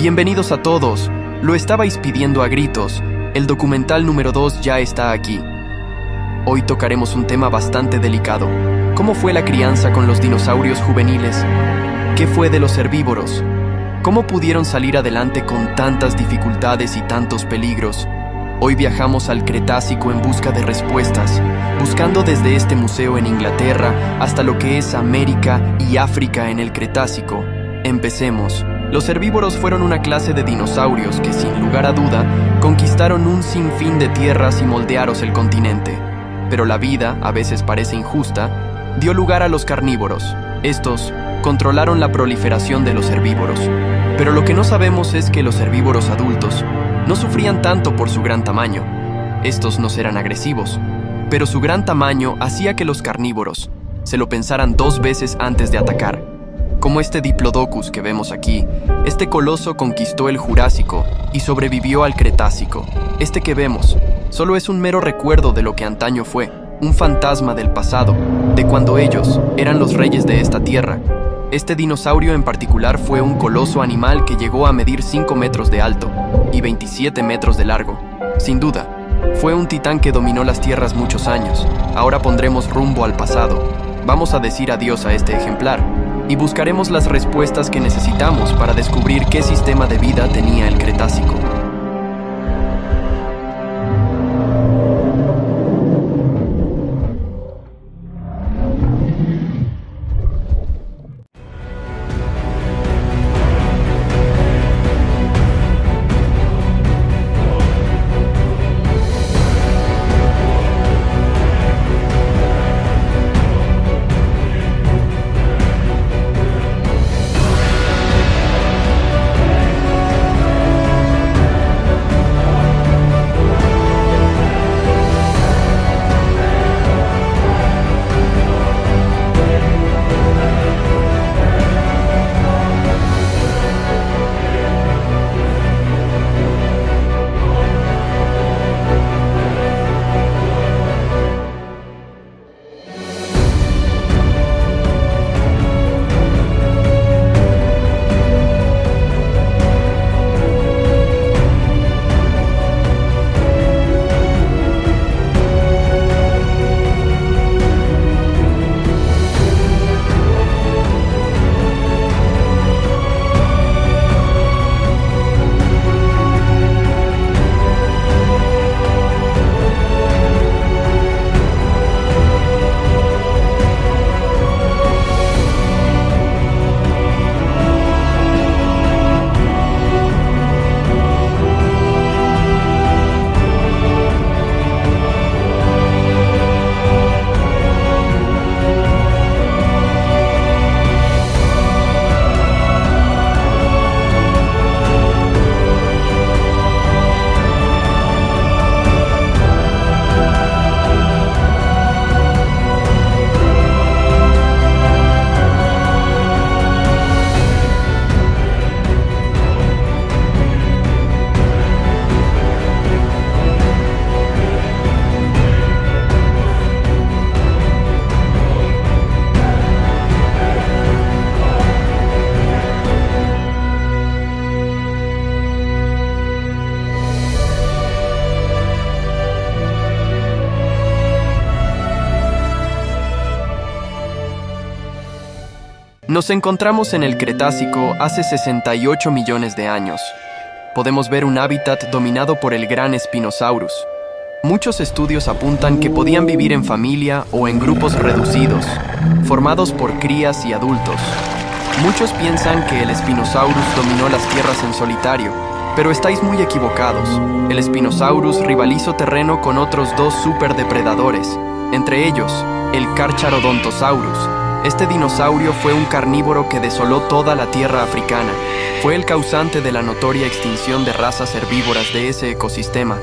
Bienvenidos a todos. Lo estabais pidiendo a gritos. El documental número 2 ya está aquí. Hoy tocaremos un tema bastante delicado. ¿Cómo fue la crianza con los dinosaurios juveniles? ¿Qué fue de los herbívoros? ¿Cómo pudieron salir adelante con tantas dificultades y tantos peligros? Hoy viajamos al Cretácico en busca de respuestas, buscando desde este museo en Inglaterra hasta lo que es América y África en el Cretácico. Empecemos. Los herbívoros fueron una clase de dinosaurios que, sin lugar a duda, conquistaron un sinfín de tierras y moldearon el continente. Pero la vida, a veces parece injusta, dio lugar a los carnívoros. Estos controlaron la proliferación de los herbívoros. Pero lo que no sabemos es que los herbívoros adultos no sufrían tanto por su gran tamaño. Estos no eran agresivos, pero su gran tamaño hacía que los carnívoros se lo pensaran 2 veces antes de atacar. Como este Diplodocus que vemos aquí, este coloso conquistó el Jurásico y sobrevivió al Cretácico. Este que vemos solo es un mero recuerdo de lo que antaño fue, un fantasma del pasado, de cuando ellos eran los reyes de esta tierra. Este dinosaurio en particular fue un coloso animal que llegó a medir 5 metros de alto y 27 metros de largo. Sin duda, fue un titán que dominó las tierras muchos años. Ahora pondremos rumbo al pasado. Vamos a decir adiós a este ejemplar y buscaremos las respuestas que necesitamos para descubrir qué sistema de vida tenía el Cretácico. Nos encontramos en el Cretácico hace 68 millones de años. Podemos ver un hábitat dominado por el gran Spinosaurus. Muchos estudios apuntan que podían vivir en familia o en grupos reducidos, formados por crías y adultos. Muchos piensan que el Spinosaurus dominó las tierras en solitario, pero estáis muy equivocados. El Spinosaurus rivalizó terreno con otros 2 superdepredadores, entre ellos el Carcharodontosaurus. Este dinosaurio fue un carnívoro que desoló toda la tierra africana. Fue el causante de la notoria extinción de razas herbívoras de ese ecosistema.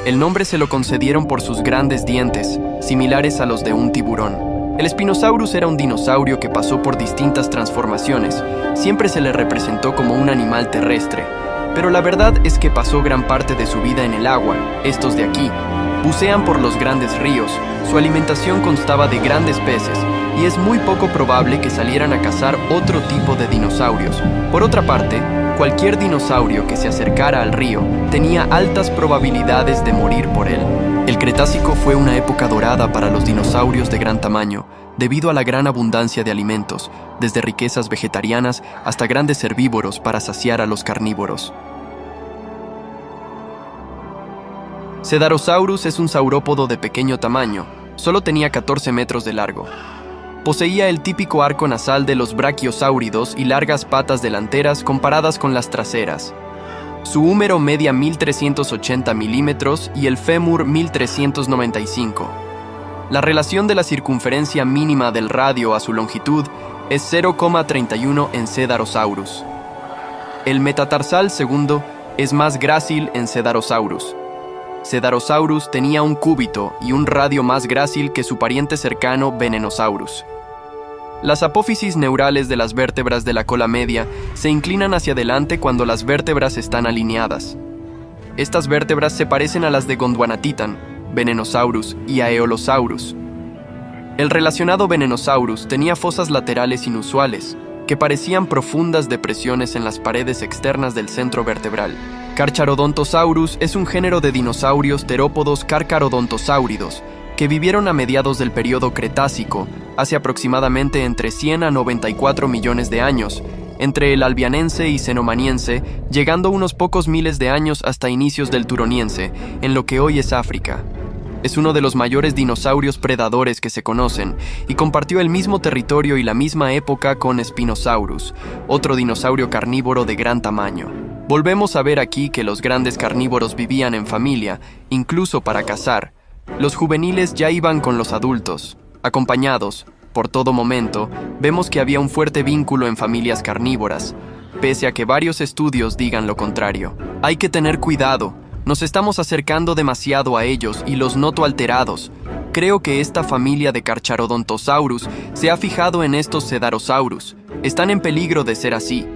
El nombre se lo concedieron por sus grandes dientes, similares a los de un tiburón. El Spinosaurus era un dinosaurio que pasó por distintas transformaciones. Siempre se le representó como un animal terrestre. Pero la verdad es que pasó gran parte de su vida en el agua. Estos de aquí bucean por los grandes ríos. Su alimentación constaba de grandes peces, y es muy poco probable que salieran a cazar otro tipo de dinosaurios. Por otra parte, cualquier dinosaurio que se acercara al río tenía altas probabilidades de morir por él. El Cretácico fue una época dorada para los dinosaurios de gran tamaño, debido a la gran abundancia de alimentos, desde riquezas vegetarianas hasta grandes herbívoros para saciar a los carnívoros. Cedarosaurus es un saurópodo de pequeño tamaño, solo tenía 14 metros de largo. Poseía el típico arco nasal de los brachiosáuridos y largas patas delanteras comparadas con las traseras. Su húmero medía 1380 milímetros y el fémur 1395. La relación de la circunferencia mínima del radio a su longitud es 0,31 en Cedarosaurus. El metatarsal segundo es más grácil en Cedarosaurus. Cedarosaurus tenía un cúbito y un radio más grácil que su pariente cercano Venenosaurus. Las apófisis neurales de las vértebras de la cola media se inclinan hacia adelante cuando las vértebras están alineadas. Estas vértebras se parecen a las de Gondwanatitan, Venenosaurus y Aeolosaurus. El relacionado Venenosaurus tenía fosas laterales inusuales, que parecían profundas depresiones en las paredes externas del centro vertebral. Carcharodontosaurus es un género de dinosaurios terópodos carcharodontosáuridos que vivieron a mediados del período Cretácico, hace aproximadamente entre 100 a 94 millones de años, entre el Albianense y Cenomaniense, llegando unos pocos miles de años hasta inicios del Turoniense, en lo que hoy es África. Es uno de los mayores dinosaurios predadores que se conocen y compartió el mismo territorio y la misma época con Spinosaurus, otro dinosaurio carnívoro de gran tamaño. Volvemos a ver aquí que los grandes carnívoros vivían en familia, incluso para cazar. Los juveniles ya iban con los adultos. Acompañados, por todo momento, vemos que había un fuerte vínculo en familias carnívoras, pese a que varios estudios digan lo contrario. Hay que tener cuidado. Nos estamos acercando demasiado a ellos y los noto alterados. Creo que esta familia de Carcharodontosaurus se ha fijado en estos Cedarosaurus. Están en peligro de ser así.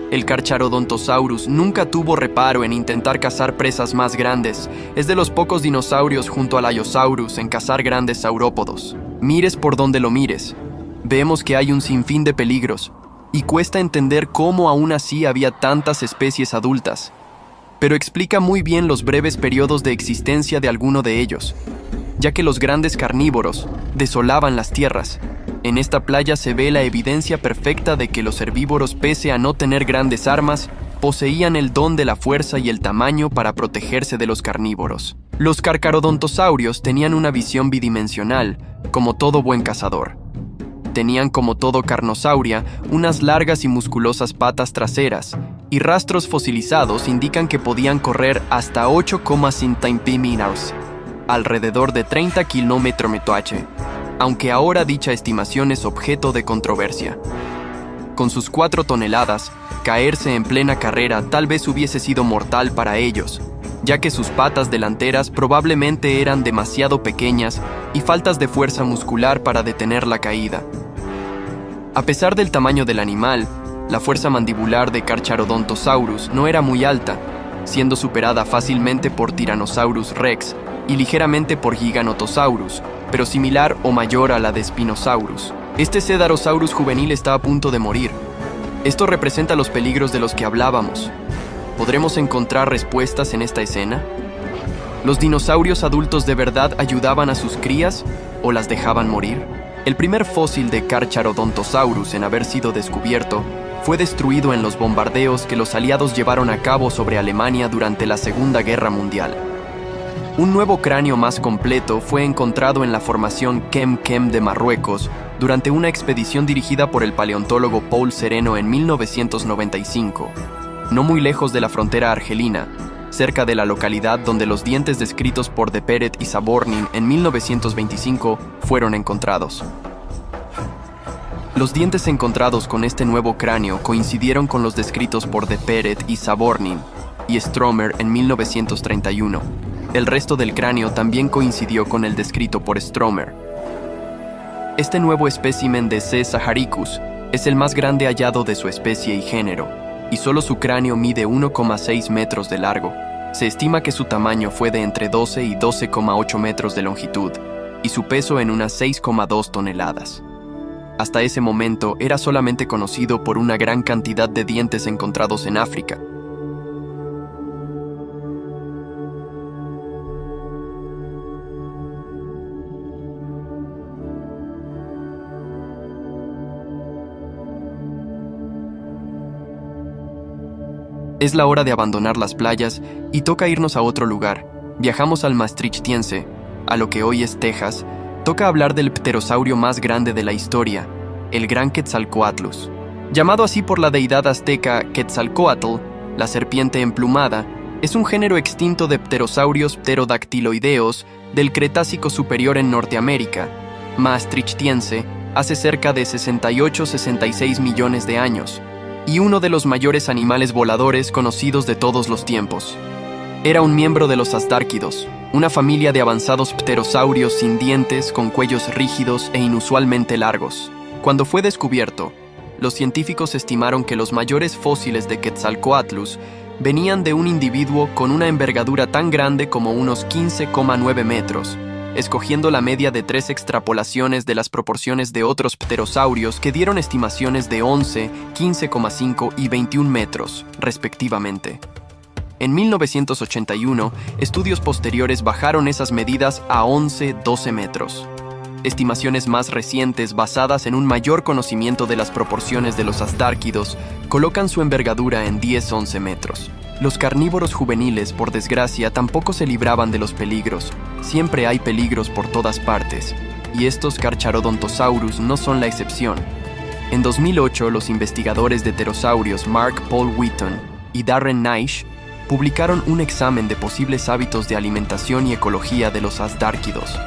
El Carcharodontosaurus nunca tuvo reparo en intentar cazar presas más grandes. Es de los pocos dinosaurios junto al Allosaurus en cazar grandes saurópodos. Mires por donde lo mires. Vemos que hay un sinfín de peligros, y cuesta entender cómo aún así había tantas especies adultas. Pero explica muy bien los breves periodos de existencia de alguno de ellos, ya que los grandes carnívoros desolaban las tierras. En esta playa se ve la evidencia perfecta de que los herbívoros, pese a no tener grandes armas, poseían el don de la fuerza y el tamaño para protegerse de los carnívoros. Los carcharodontosaurios tenían una visión bidimensional, como todo buen cazador. Tenían, como todo carnosauria, unas largas y musculosas patas traseras, y rastros fosilizados indican que podían correr hasta 8,5 metros, alrededor de 30 km/h, aunque ahora dicha estimación es objeto de controversia. Con sus 4 toneladas, caerse en plena carrera tal vez hubiese sido mortal para ellos, ya que sus patas delanteras probablemente eran demasiado pequeñas y faltas de fuerza muscular para detener la caída. A pesar del tamaño del animal, la fuerza mandibular de Carcharodontosaurus no era muy alta, siendo superada fácilmente por Tyrannosaurus rex y ligeramente por Giganotosaurus, pero similar o mayor a la de Spinosaurus. Este Cedarosaurus juvenil está a punto de morir. Esto representa los peligros de los que hablábamos. ¿Podremos encontrar respuestas en esta escena? ¿Los dinosaurios adultos de verdad ayudaban a sus crías o las dejaban morir? El primer fósil de Carcharodontosaurus en haber sido descubierto fue destruido en los bombardeos que los aliados llevaron a cabo sobre Alemania durante la Segunda Guerra Mundial. Un nuevo cráneo más completo fue encontrado en la formación Kem de Marruecos durante una expedición dirigida por el paleontólogo Paul Sereno en 1995, no muy lejos de la frontera argelina, cerca de la localidad donde los dientes descritos por De Peret y Sabornin en 1925 fueron encontrados. Los dientes encontrados con este nuevo cráneo coincidieron con los descritos por De Peret y Sabornin y Stromer en 1931. El resto del cráneo también coincidió con el descrito por Stromer. Este nuevo espécimen de C. saharicus es el más grande hallado de su especie y género, y solo su cráneo mide 1,6 metros de largo. Se estima que su tamaño fue de entre 12 y 12,8 metros de longitud, y su peso en unas 6,2 toneladas. Hasta ese momento era solamente conocido por una gran cantidad de dientes encontrados en África. Es la hora de abandonar las playas y toca irnos a otro lugar. Viajamos al Maastrichtiense, a lo que hoy es Texas. Toca hablar del pterosaurio más grande de la historia, el gran Quetzalcóatlus. Llamado así por la deidad azteca Quetzalcóatl, la serpiente emplumada, es un género extinto de pterosaurios pterodactiloideos del Cretácico superior en Norteamérica, Maastrichtiense, hace cerca de 68-66 millones de años, y uno de los mayores animales voladores conocidos de todos los tiempos. Era un miembro de los asdárquidos, una familia de avanzados pterosaurios sin dientes con cuellos rígidos e inusualmente largos. Cuando fue descubierto, los científicos estimaron que los mayores fósiles de Quetzalcóatlus venían de un individuo con una envergadura tan grande como unos 15,9 metros, escogiendo la media de 3 extrapolaciones de las proporciones de otros pterosaurios que dieron estimaciones de 11, 15,5 y 21 metros, respectivamente. En 1981, estudios posteriores bajaron esas medidas a 11, 12 metros. Estimaciones más recientes, basadas en un mayor conocimiento de las proporciones de los asdárquidos, colocan su envergadura en 10-11 metros. Los carnívoros juveniles, por desgracia, tampoco se libraban de los peligros. Siempre hay peligros por todas partes, y estos Carcharodontosaurus no son la excepción. En 2008, los investigadores de pterosaurios Mark Paul Wheaton y Darren Naish publicaron un examen de posibles hábitos de alimentación y ecología de los asdárquidos.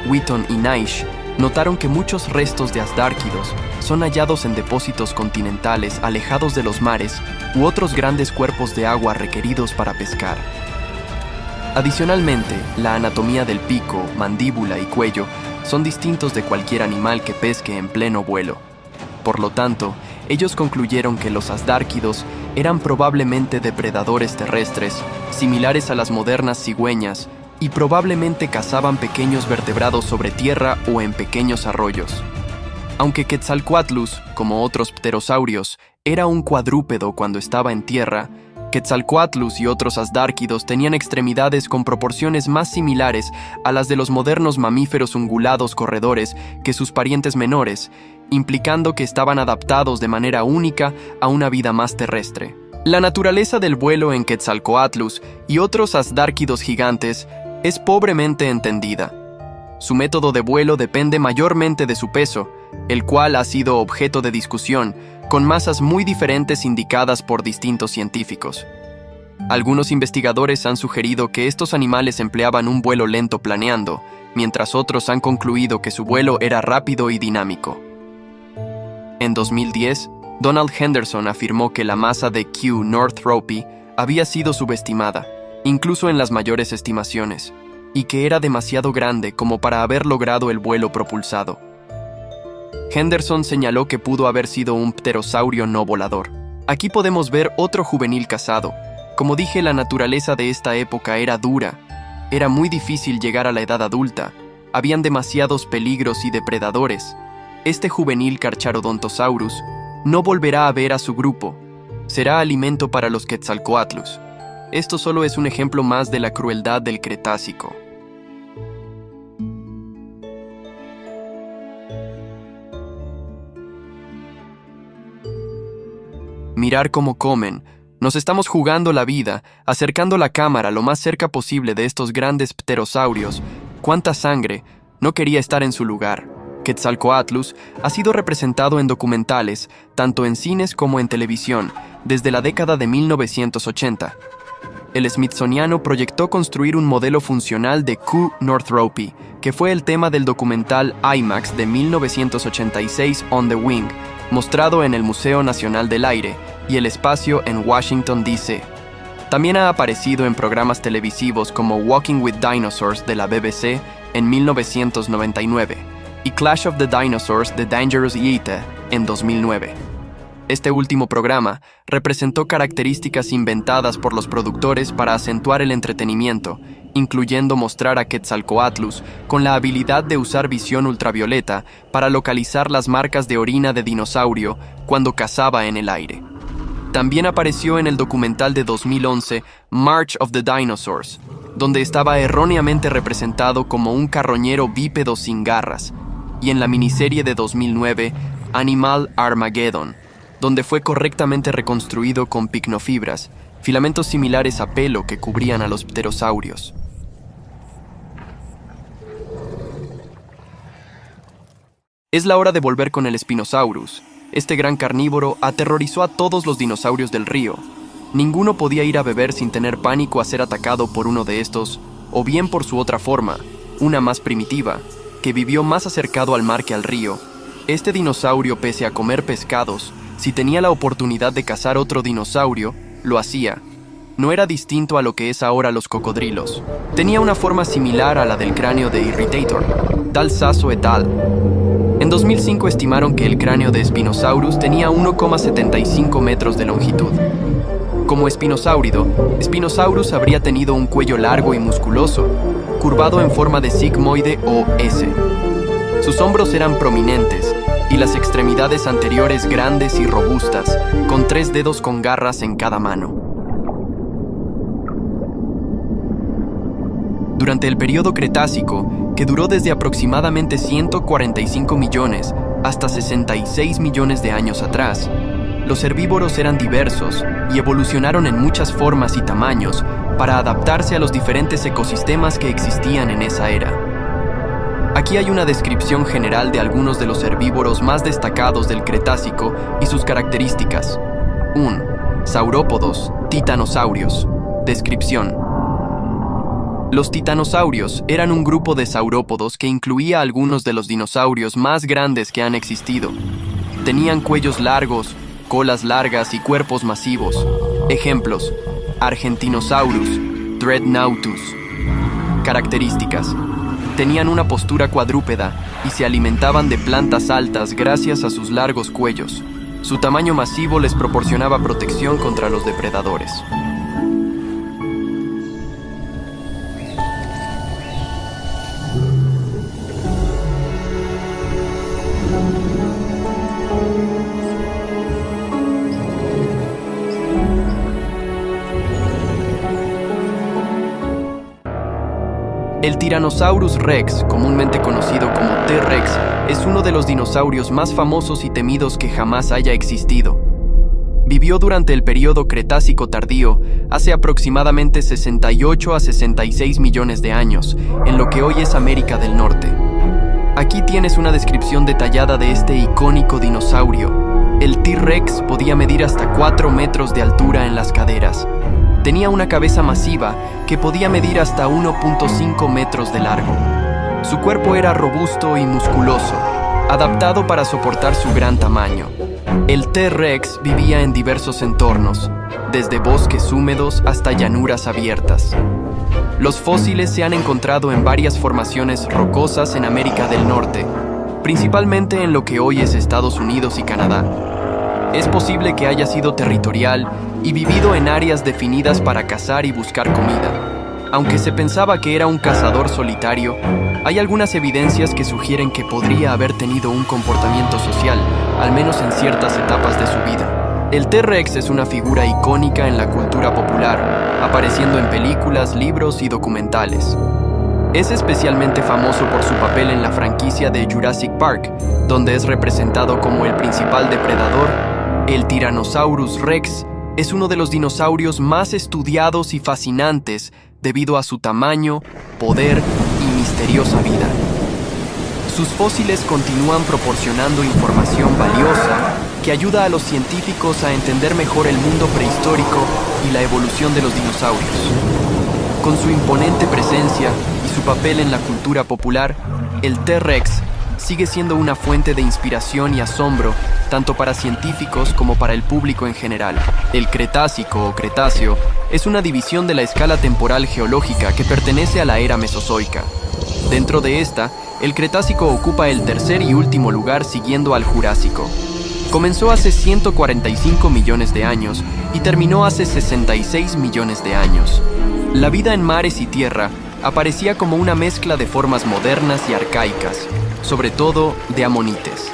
Wheaton y Naish notaron que muchos restos de asdárquidos son hallados en depósitos continentales alejados de los mares u otros grandes cuerpos de agua requeridos para pescar. Adicionalmente, la anatomía del pico, mandíbula y cuello son distintos de cualquier animal que pesque en pleno vuelo. Por lo tanto, ellos concluyeron que los asdárquidos eran probablemente depredadores terrestres, similares a las modernas cigüeñas, y probablemente cazaban pequeños vertebrados sobre tierra o en pequeños arroyos. Aunque Quetzalcóatlus, como otros pterosaurios, era un cuadrúpedo cuando estaba en tierra, Quetzalcóatlus y otros asdárquidos tenían extremidades con proporciones más similares a las de los modernos mamíferos ungulados corredores que sus parientes menores, implicando que estaban adaptados de manera única a una vida más terrestre. La naturaleza del vuelo en Quetzalcóatlus y otros asdárquidos gigantes es pobremente entendida. Su método de vuelo depende mayormente de su peso, el cual ha sido objeto de discusión, con masas muy diferentes indicadas por distintos científicos. Algunos investigadores han sugerido que estos animales empleaban un vuelo lento planeando, mientras otros han concluido que su vuelo era rápido y dinámico. En 2010, Donald Henderson afirmó que la masa de Q Northropy había sido subestimada, incluso en las mayores estimaciones, y que era demasiado grande como para haber logrado el vuelo propulsado. Henderson señaló que pudo haber sido un pterosaurio no volador. Aquí podemos ver otro juvenil cazado. Como dije, la naturaleza de esta época era dura. Era muy difícil llegar a la edad adulta. Habían demasiados peligros y depredadores. Este juvenil Carcharodontosaurus no volverá a ver a su grupo. Será alimento para los Quetzalcóatlus. Esto solo es un ejemplo más de la crueldad del Cretácico. Mirar cómo comen. Nos estamos jugando la vida, acercando la cámara lo más cerca posible de estos grandes pterosaurios. ¡Cuánta sangre! No quería estar en su lugar. Quetzalcóatlus ha sido representado en documentales, tanto en cines como en televisión, desde la década de 1980. El Smithsoniano proyectó construir un modelo funcional de Q Northropy, que fue el tema del documental IMAX de 1986 On the Wing, mostrado en el Museo Nacional del Aire y el Espacio en Washington, D.C. También ha aparecido en programas televisivos como Walking with Dinosaurs de la BBC en 1999 y Clash of the Dinosaurs de Dangerous Yeeta en 2009. Este último programa representó características inventadas por los productores para acentuar el entretenimiento incluyendo mostrar a Quetzalcoatlus con la habilidad de usar visión ultravioleta para localizar las marcas de orina de dinosaurio cuando cazaba en el aire. También apareció en el documental de 2011 March of the Dinosaurs, donde estaba erróneamente representado como un carroñero bípedo sin garras, y en la miniserie de 2009 Animal Armageddon, donde fue correctamente reconstruido con picnofibras, filamentos similares a pelo que cubrían a los pterosaurios. Es la hora de volver con el Spinosaurus. Este gran carnívoro aterrorizó a todos los dinosaurios del río. Ninguno podía ir a beber sin tener pánico a ser atacado por uno de estos, o bien por su otra forma, una más primitiva, que vivió más acercado al mar que al río. Este dinosaurio, pese a comer pescados, si tenía la oportunidad de cazar otro dinosaurio, lo hacía. No era distinto a lo que es ahora los cocodrilos. Tenía una forma similar a la del cráneo de Irritator, tal Sasso et al. En 2005 estimaron que el cráneo de Spinosaurus tenía 1,75 metros de longitud. Como espinosáurido, Spinosaurus habría tenido un cuello largo y musculoso, curvado en forma de sigmoide o S. Sus hombros eran prominentes y las extremidades anteriores grandes y robustas, con 3 dedos con garras en cada mano. Durante el período Cretácico, que duró desde aproximadamente 145 millones hasta 66 millones de años atrás, los herbívoros eran diversos y evolucionaron en muchas formas y tamaños para adaptarse a los diferentes ecosistemas que existían en esa era. Aquí hay una descripción general de algunos de los herbívoros más destacados del Cretácico y sus características. 1. Saurópodos, titanosaurios. Descripción. Los titanosaurios eran un grupo de saurópodos que incluía a algunos de los dinosaurios más grandes que han existido. Tenían cuellos largos, colas largas y cuerpos masivos. Ejemplos: Argentinosaurus, Dreadnoughtus. Características: tenían una postura cuadrúpeda y se alimentaban de plantas altas gracias a sus largos cuellos. Su tamaño masivo les proporcionaba protección contra los depredadores. El Tyrannosaurus rex, comúnmente conocido como T-Rex, es uno de los dinosaurios más famosos y temidos que jamás haya existido. Vivió durante el período Cretácico tardío, hace aproximadamente 68 a 66 millones de años, en lo que hoy es América del Norte. Aquí tienes una descripción detallada de este icónico dinosaurio. El T-Rex podía medir hasta 4 metros de altura en las caderas. Tenía una cabeza masiva que podía medir hasta 1.5 metros de largo. Su cuerpo era robusto y musculoso, adaptado para soportar su gran tamaño. El T-Rex vivía en diversos entornos, desde bosques húmedos hasta llanuras abiertas. Los fósiles se han encontrado en varias formaciones rocosas en América del Norte, principalmente en lo que hoy es Estados Unidos y Canadá. Es posible que haya sido territorial y vivido en áreas definidas para cazar y buscar comida. Aunque se pensaba que era un cazador solitario, hay algunas evidencias que sugieren que podría haber tenido un comportamiento social, al menos en ciertas etapas de su vida. El T-Rex es una figura icónica en la cultura popular, apareciendo en películas, libros y documentales. Es especialmente famoso por su papel en la franquicia de Jurassic Park, donde es representado como el principal depredador. El Tyrannosaurus rex es uno de los dinosaurios más estudiados y fascinantes debido a su tamaño, poder y misteriosa vida. Sus fósiles continúan proporcionando información valiosa que ayuda a los científicos a entender mejor el mundo prehistórico y la evolución de los dinosaurios. Con su imponente presencia y su papel en la cultura popular, el T-Rex sigue siendo una fuente de inspiración y asombro tanto para científicos como para el público en general. El Cretácico o Cretáceo es una división de la escala temporal geológica que pertenece a la era Mesozoica. Dentro de esta, el Cretácico ocupa el tercer y último lugar siguiendo al Jurásico. Comenzó hace 145 millones de años y terminó hace 66 millones de años. La vida en mares y tierra aparecía como una mezcla de formas modernas y arcaicas, sobre todo de amonites.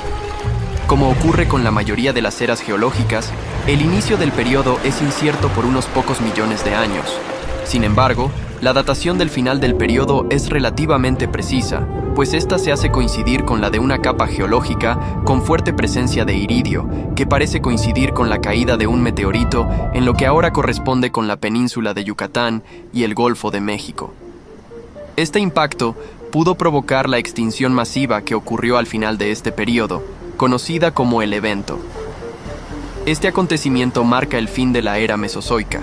Como ocurre con la mayoría de las eras geológicas, el inicio del periodo es incierto por unos pocos millones de años. Sin embargo, la datación del final del periodo es relativamente precisa, pues esta se hace coincidir con la de una capa geológica con fuerte presencia de iridio, que parece coincidir con la caída de un meteorito en lo que ahora corresponde con la península de Yucatán y el Golfo de México. Este impacto pudo provocar la extinción masiva que ocurrió al final de este periodo, conocida como el evento. Este acontecimiento marca el fin de la era mesozoica.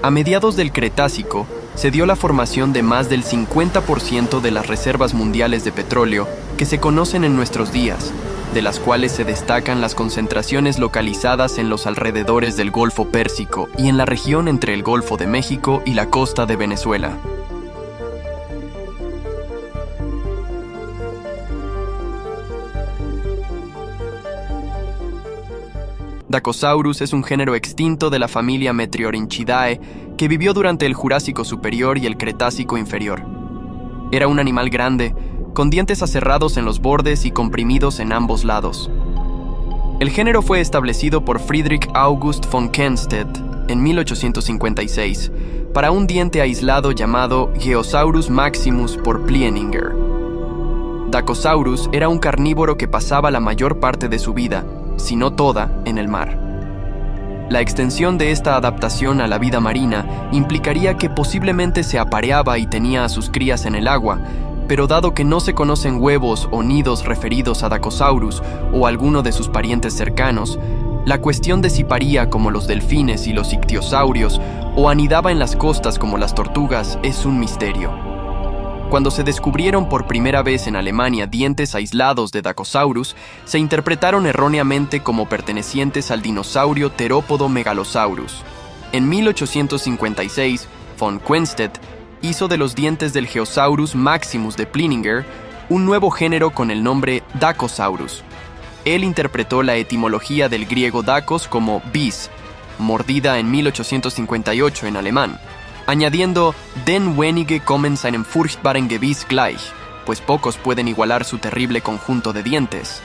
A mediados del Cretácico, se dio la formación de más del 50% de las reservas mundiales de petróleo que se conocen en nuestros días, de las cuales se destacan las concentraciones localizadas en los alrededores del Golfo Pérsico y en la región entre el Golfo de México y la costa de Venezuela. Dacosaurus es un género extinto de la familia Metriorhynchidae que vivió durante el Jurásico superior y el Cretácico inferior. Era un animal grande, con dientes aserrados en los bordes y comprimidos en ambos lados. El género fue establecido por Friedrich August von Kenstedt en 1856 para un diente aislado llamado Geosaurus maximus por Plieninger. Dacosaurus era un carnívoro que pasaba la mayor parte de su vida, si no toda, en el mar. La extensión de esta adaptación a la vida marina implicaría que posiblemente se apareaba y tenía a sus crías en el agua, pero dado que no se conocen huevos o nidos referidos a Dacosaurus o alguno de sus parientes cercanos, la cuestión de si paría como los delfines y los ictiosaurios o anidaba en las costas como las tortugas es un misterio. Cuando se descubrieron por primera vez en Alemania dientes aislados de Dacosaurus, se interpretaron erróneamente como pertenecientes al dinosaurio terópodo Megalosaurus. En 1856, von Quenstedt hizo de los dientes del Geosaurus maximus de Plieninger un nuevo género con el nombre Dacosaurus. Él interpretó la etimología del griego Dakos como bis, mordida en 1858 en alemán, añadiendo "Den wenige kommen seinem furchtbaren Gebiss gleich", pues pocos pueden igualar su terrible conjunto de dientes.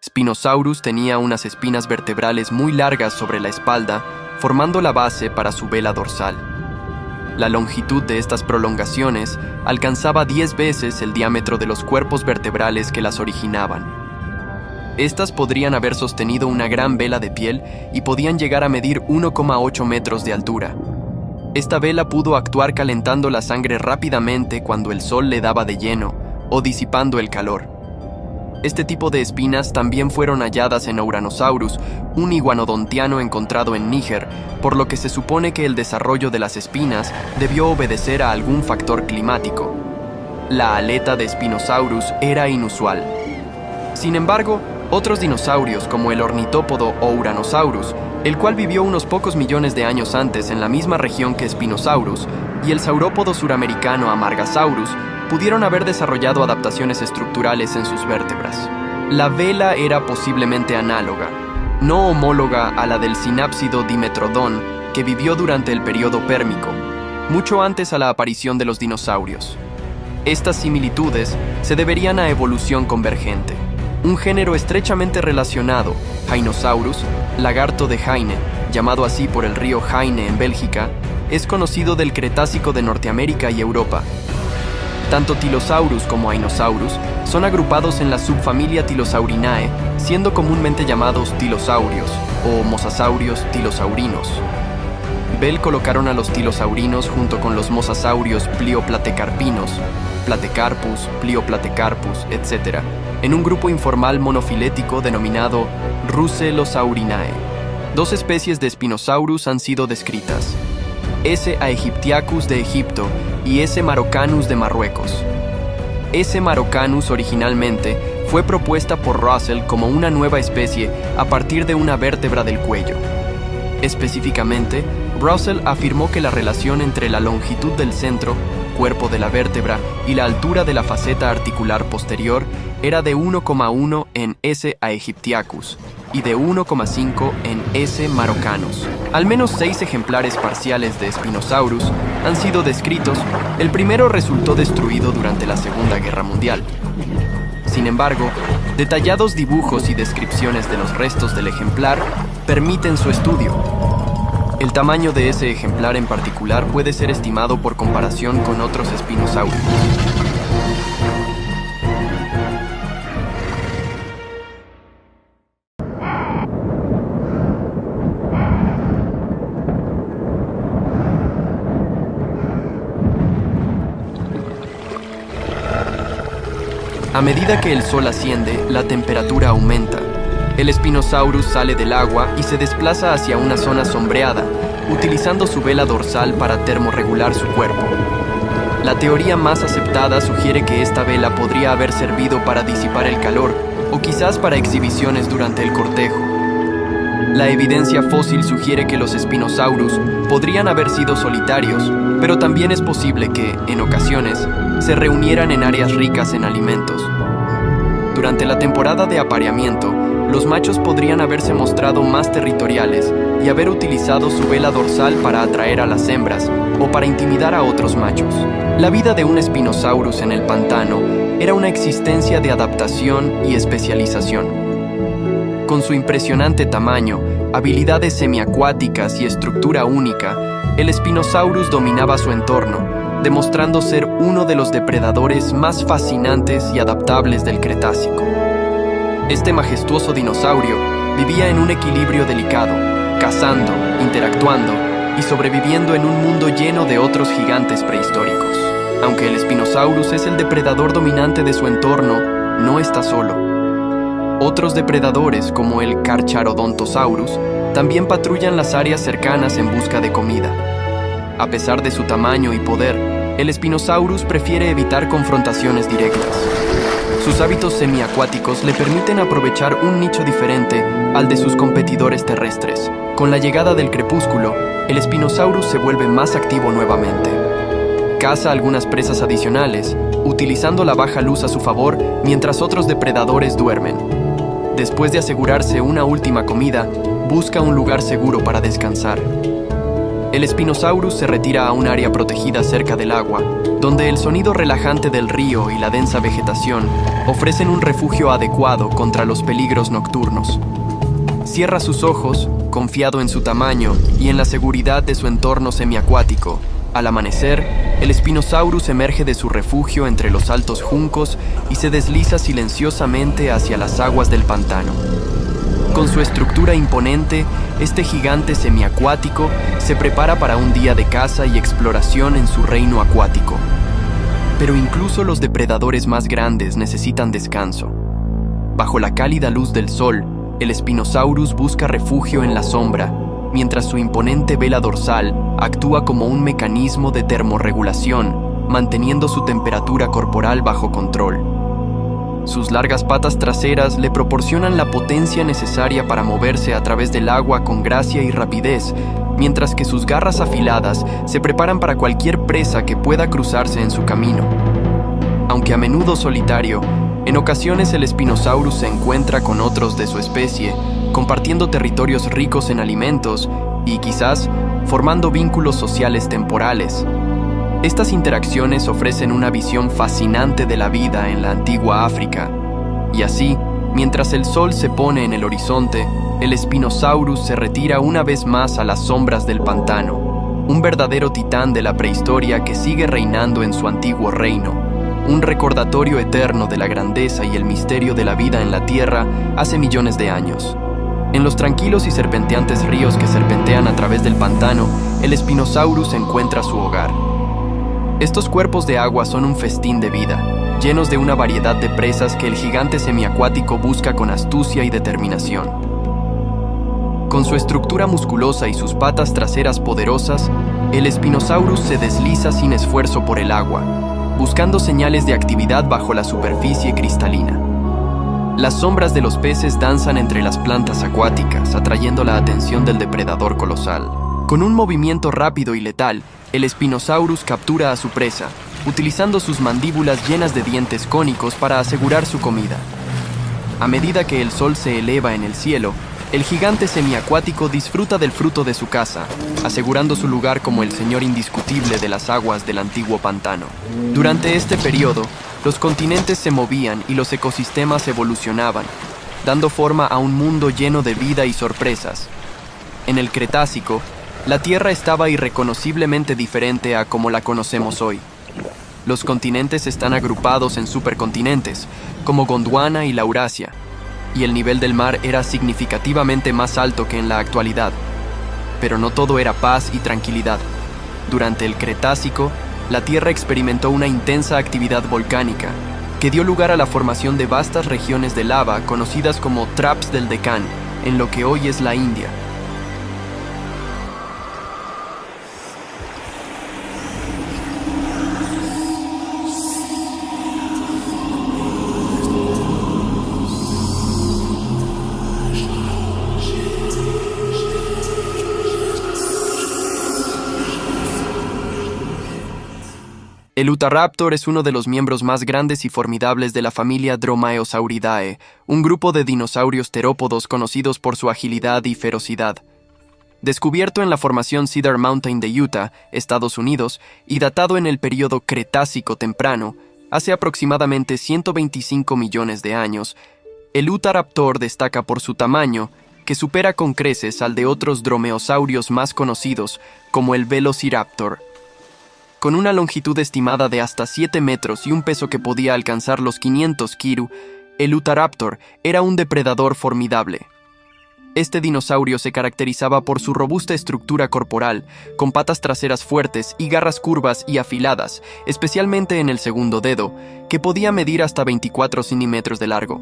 Spinosaurus tenía unas espinas vertebrales muy largas sobre la espalda, formando la base para su vela dorsal. La longitud de estas prolongaciones alcanzaba 10 veces el diámetro de los cuerpos vertebrales que las originaban. Estas podrían haber sostenido una gran vela de piel y podían llegar a medir 1,8 metros de altura. Esta vela pudo actuar calentando la sangre rápidamente cuando el sol le daba de lleno o disipando el calor. Este tipo de espinas también fueron halladas en Ouranosaurus, un iguanodontiano encontrado en Níger, por lo que se supone que el desarrollo de las espinas debió obedecer a algún factor climático. La aleta de Spinosaurus era inusual. Sin embargo, otros dinosaurios como el ornitópodo Ouranosaurus, el cual vivió unos pocos millones de años antes en la misma región que Spinosaurus, y el saurópodo suramericano Amargasaurus, pudieron haber desarrollado adaptaciones estructurales en sus vértebras. La vela era posiblemente análoga, no homóloga a la del sinápsido Dimetrodon, que vivió durante el período pérmico, mucho antes a la aparición de los dinosaurios. Estas similitudes se deberían a evolución convergente. Un género estrechamente relacionado, Hainosaurus, lagarto de Haine, llamado así por el río Haine en Bélgica, es conocido del Cretácico de Norteamérica y Europa. Tanto Tylosaurus como Hainosaurus son agrupados en la subfamilia Tylosaurinae, siendo comúnmente llamados tilosaurios o mosasaurios tilosaurinos. Bell colocaron a los tilosaurinos junto con los mosasaurios plioplatecarpinos, Platecarpus, Plioplatecarpus, etc., en un grupo informal monofilético denominado Ruselosaurinae. Dos especies de Spinosaurus han sido descritas: S. aegyptiacus de Egipto y S. maroccanus de Marruecos. S. maroccanus originalmente fue propuesta por Russell como una nueva especie a partir de una vértebra del cuello. Específicamente, Russell afirmó que la relación entre la longitud del centro, cuerpo de la vértebra, y la altura de la faceta articular posterior era de 1,1 en S. aegyptiacus y de 1,5 en S. maroccanus. Al menos 6 ejemplares parciales de Spinosaurus han sido descritos. El primero resultó destruido durante la Segunda Guerra Mundial. Sin embargo, detallados dibujos y descripciones de los restos del ejemplar permiten su estudio. El tamaño de ese ejemplar en particular puede ser estimado por comparación con otros espinosaurios. A medida que el sol asciende, la temperatura aumenta. El Spinosaurus sale del agua y se desplaza hacia una zona sombreada, utilizando su vela dorsal para termorregular su cuerpo. La teoría más aceptada sugiere que esta vela podría haber servido para disipar el calor o quizás para exhibiciones durante el cortejo. La evidencia fósil sugiere que los Spinosaurus podrían haber sido solitarios, pero también es posible que, en ocasiones, se reunieran en áreas ricas en alimentos. Durante la temporada de apareamiento, los machos podrían haberse mostrado más territoriales y haber utilizado su vela dorsal para atraer a las hembras o para intimidar a otros machos. La vida de un Spinosaurus en el pantano era una existencia de adaptación y especialización. Con su impresionante tamaño, habilidades semiacuáticas y estructura única, el Spinosaurus dominaba su entorno, demostrando ser uno de los depredadores más fascinantes y adaptables del Cretácico. Este majestuoso dinosaurio vivía en un equilibrio delicado, cazando, interactuando y sobreviviendo en un mundo lleno de otros gigantes prehistóricos. Aunque el Spinosaurus es el depredador dominante de su entorno, no está solo. Otros depredadores, como el Carcharodontosaurus, también patrullan las áreas cercanas en busca de comida. A pesar de su tamaño y poder, el Spinosaurus prefiere evitar confrontaciones directas. Sus hábitos semiacuáticos le permiten aprovechar un nicho diferente al de sus competidores terrestres. Con la llegada del crepúsculo, el Spinosaurus se vuelve más activo nuevamente. Caza algunas presas adicionales, utilizando la baja luz a su favor mientras otros depredadores duermen. Después de asegurarse una última comida, busca un lugar seguro para descansar. El Spinosaurus se retira a un área protegida cerca del agua, donde el sonido relajante del río y la densa vegetación ofrecen un refugio adecuado contra los peligros nocturnos. Cierra sus ojos, confiado en su tamaño y en la seguridad de su entorno semiacuático. Al amanecer, el Spinosaurus emerge de su refugio entre los altos juncos y se desliza silenciosamente hacia las aguas del pantano. Con su estructura imponente, este gigante semiacuático se prepara para un día de caza y exploración en su reino acuático. Pero incluso los depredadores más grandes necesitan descanso. Bajo la cálida luz del sol, el Spinosaurus busca refugio en la sombra, mientras su imponente vela dorsal actúa como un mecanismo de termorregulación, manteniendo su temperatura corporal bajo control. Sus largas patas traseras le proporcionan la potencia necesaria para moverse a través del agua con gracia y rapidez, mientras que sus garras afiladas se preparan para cualquier presa que pueda cruzarse en su camino. Aunque a menudo solitario, en ocasiones el Spinosaurus se encuentra con otros de su especie, compartiendo territorios ricos en alimentos y, quizás, formando vínculos sociales temporales. Estas interacciones ofrecen una visión fascinante de la vida en la antigua África. Y así, mientras el sol se pone en el horizonte, el Spinosaurus se retira una vez más a las sombras del pantano, un verdadero titán de la prehistoria que sigue reinando en su antiguo reino, un recordatorio eterno de la grandeza y el misterio de la vida en la Tierra hace millones de años. En los tranquilos y serpenteantes ríos que serpentean a través del pantano, el Spinosaurus encuentra su hogar. Estos cuerpos de agua son un festín de vida, llenos de una variedad de presas que el gigante semiacuático busca con astucia y determinación. Con su estructura musculosa y sus patas traseras poderosas, el Spinosaurus se desliza sin esfuerzo por el agua, buscando señales de actividad bajo la superficie cristalina. Las sombras de los peces danzan entre las plantas acuáticas, atrayendo la atención del depredador colosal. Con un movimiento rápido y letal, el Spinosaurus captura a su presa, utilizando sus mandíbulas llenas de dientes cónicos para asegurar su comida. A medida que el sol se eleva en el cielo, el gigante semiacuático disfruta del fruto de su caza, asegurando su lugar como el señor indiscutible de las aguas del antiguo pantano. Durante este periodo, los continentes se movían y los ecosistemas evolucionaban, dando forma a un mundo lleno de vida y sorpresas. En el Cretácico, la Tierra estaba irreconociblemente diferente a como la conocemos hoy. Los continentes están agrupados en supercontinentes, como Gondwana y Laurasia, y el nivel del mar era significativamente más alto que en la actualidad. Pero no todo era paz y tranquilidad. Durante el Cretácico, la Tierra experimentó una intensa actividad volcánica, que dio lugar a la formación de vastas regiones de lava conocidas como Traps del Deccan, en lo que hoy es la India. El Utahraptor es uno de los miembros más grandes y formidables de la familia Dromaeosauridae, un grupo de dinosaurios terópodos conocidos por su agilidad y ferocidad. Descubierto en la formación Cedar Mountain de Utah, Estados Unidos, y datado en el período Cretácico temprano, hace aproximadamente 125 millones de años, el Utahraptor destaca por su tamaño, que supera con creces al de otros dromeosaurios más conocidos, como el Velociraptor. Con una longitud estimada de hasta 7 metros y un peso que podía alcanzar los 500 kg, el Utahraptor era un depredador formidable. Este dinosaurio se caracterizaba por su robusta estructura corporal, con patas traseras fuertes y garras curvas y afiladas, especialmente en el segundo dedo, que podía medir hasta 24 centímetros de largo.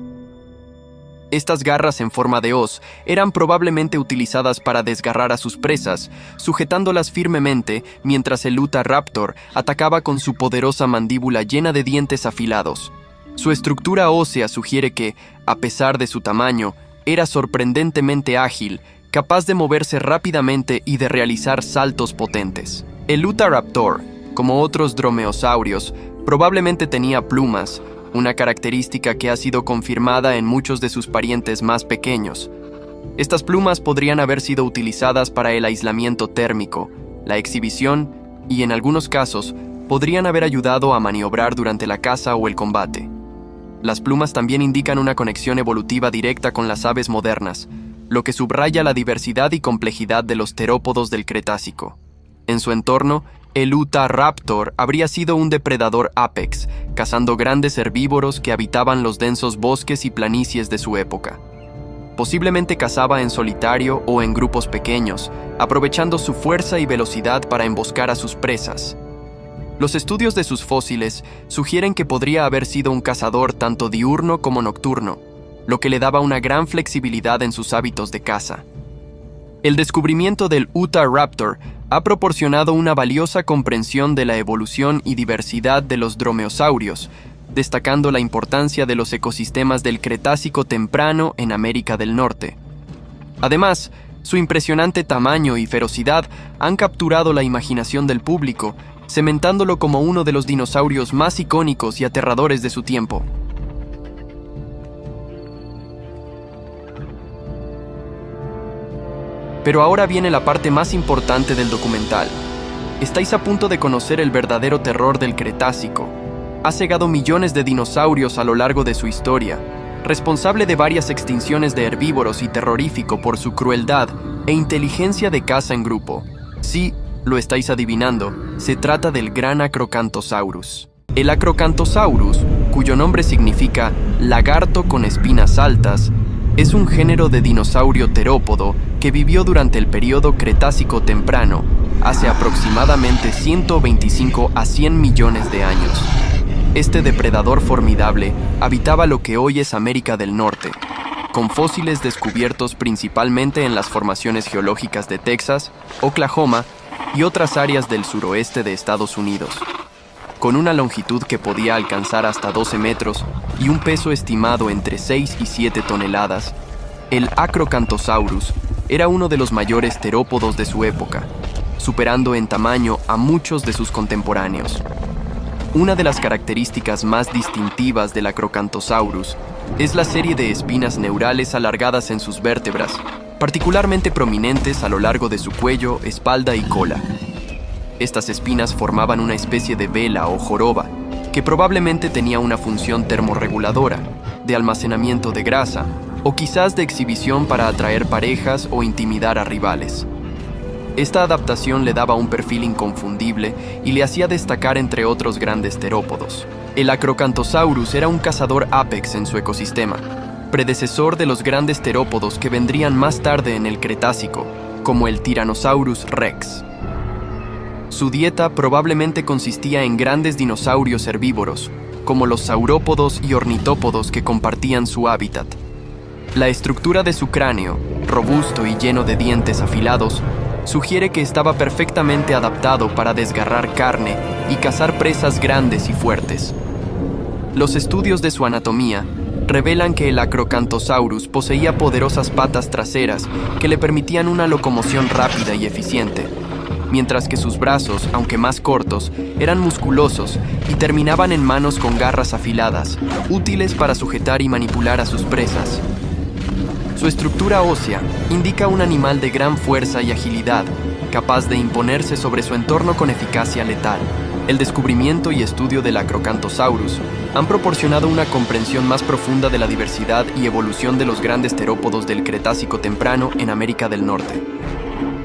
Estas garras en forma de hoz eran probablemente utilizadas para desgarrar a sus presas, sujetándolas firmemente mientras el Utahraptor atacaba con su poderosa mandíbula llena de dientes afilados. Su estructura ósea sugiere que, a pesar de su tamaño, era sorprendentemente ágil, capaz de moverse rápidamente y de realizar saltos potentes. El Utahraptor, como otros dromeosaurios, probablemente tenía plumas, una característica que ha sido confirmada en muchos de sus parientes más pequeños. Estas plumas podrían haber sido utilizadas para el aislamiento térmico, la exhibición y, en algunos casos, podrían haber ayudado a maniobrar durante la caza o el combate. Las plumas también indican una conexión evolutiva directa con las aves modernas, lo que subraya la diversidad y complejidad de los terópodos del Cretácico. En su entorno, el Utahraptor habría sido un depredador apex, cazando grandes herbívoros que habitaban los densos bosques y planicies de su época. Posiblemente cazaba en solitario o en grupos pequeños, aprovechando su fuerza y velocidad para emboscar a sus presas. Los estudios de sus fósiles sugieren que podría haber sido un cazador tanto diurno como nocturno, lo que le daba una gran flexibilidad en sus hábitos de caza. El descubrimiento del Utahraptor ha proporcionado una valiosa comprensión de la evolución y diversidad de los dromeosaurios, destacando la importancia de los ecosistemas del Cretácico temprano en América del Norte. Además, su impresionante tamaño y ferocidad han capturado la imaginación del público, cementándolo como uno de los dinosaurios más icónicos y aterradores de su tiempo. Pero ahora viene la parte más importante del documental. Estáis a punto de conocer el verdadero terror del Cretácico. Ha cegado millones de dinosaurios a lo largo de su historia, responsable de varias extinciones de herbívoros y terrorífico por su crueldad e inteligencia de caza en grupo. Sí, lo estáis adivinando, se trata del gran Acrocanthosaurus. El Acrocanthosaurus, cuyo nombre significa lagarto con espinas altas, es un género de dinosaurio terópodo que vivió durante el período Cretácico temprano, hace aproximadamente 125 a 100 millones de años. Este depredador formidable habitaba lo que hoy es América del Norte, con fósiles descubiertos principalmente en las formaciones geológicas de Texas, Oklahoma y otras áreas del suroeste de Estados Unidos. Con una longitud que podía alcanzar hasta 12 metros y un peso estimado entre 6 y 7 toneladas, el Acrocanthosaurus era uno de los mayores terópodos de su época, superando en tamaño a muchos de sus contemporáneos. Una de las características más distintivas del Acrocanthosaurus es la serie de espinas neurales alargadas en sus vértebras, particularmente prominentes a lo largo de su cuello, espalda y cola. Estas espinas formaban una especie de vela o joroba, que probablemente tenía una función termorreguladora, de almacenamiento de grasa, o quizás de exhibición para atraer parejas o intimidar a rivales. Esta adaptación le daba un perfil inconfundible y le hacía destacar entre otros grandes terópodos. El Acrocanthosaurus era un cazador apex en su ecosistema, predecesor de los grandes terópodos que vendrían más tarde en el Cretácico, como el Tyrannosaurus rex. Su dieta probablemente consistía en grandes dinosaurios herbívoros, como los saurópodos y ornitópodos que compartían su hábitat. La estructura de su cráneo, robusto y lleno de dientes afilados, sugiere que estaba perfectamente adaptado para desgarrar carne y cazar presas grandes y fuertes. Los estudios de su anatomía revelan que el Acrocanthosaurus poseía poderosas patas traseras que le permitían una locomoción rápida y eficiente, mientras que sus brazos, aunque más cortos, eran musculosos y terminaban en manos con garras afiladas, útiles para sujetar y manipular a sus presas. Su estructura ósea indica un animal de gran fuerza y agilidad, capaz de imponerse sobre su entorno con eficacia letal. El descubrimiento y estudio del Acrocanthosaurus han proporcionado una comprensión más profunda de la diversidad y evolución de los grandes terópodos del Cretácico temprano en América del Norte.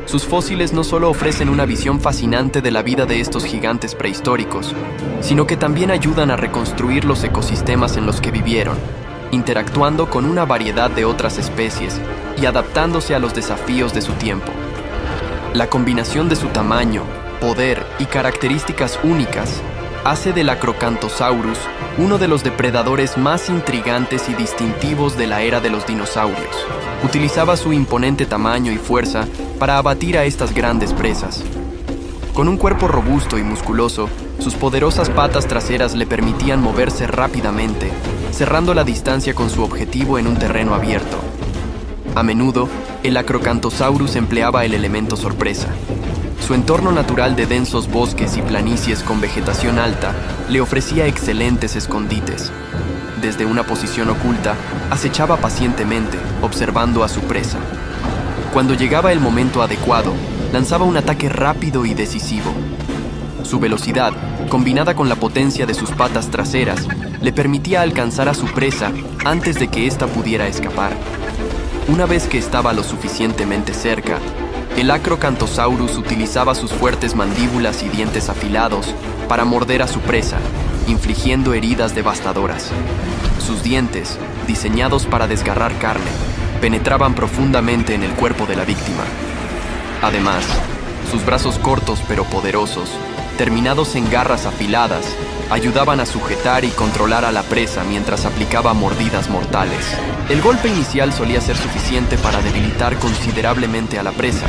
Sus fósiles no solo ofrecen una visión fascinante de la vida de estos gigantes prehistóricos, sino que también ayudan a reconstruir los ecosistemas en los que vivieron, interactuando con una variedad de otras especies y adaptándose a los desafíos de su tiempo. La combinación de su tamaño, poder y características únicas hace del Acrocanthosaurus uno de los depredadores más intrigantes y distintivos de la era de los dinosaurios. Utilizaba su imponente tamaño y fuerza para abatir a estas grandes presas. Con un cuerpo robusto y musculoso, sus poderosas patas traseras le permitían moverse rápidamente, cerrando la distancia con su objetivo en un terreno abierto. A menudo, el Acrocanthosaurus empleaba el elemento sorpresa. Su entorno natural de densos bosques y planicies con vegetación alta le ofrecía excelentes escondites. Desde una posición oculta, acechaba pacientemente, observando a su presa. Cuando llegaba el momento adecuado, lanzaba un ataque rápido y decisivo. Su velocidad, combinada con la potencia de sus patas traseras, le permitía alcanzar a su presa antes de que ésta pudiera escapar. Una vez que estaba lo suficientemente cerca, el Acrocanthosaurus utilizaba sus fuertes mandíbulas y dientes afilados para morder a su presa, infligiendo heridas devastadoras. Sus dientes, diseñados para desgarrar carne, penetraban profundamente en el cuerpo de la víctima. Además, sus brazos cortos pero poderosos, terminados en garras afiladas, ayudaban a sujetar y controlar a la presa mientras aplicaba mordidas mortales. El golpe inicial solía ser suficiente para debilitar considerablemente a la presa,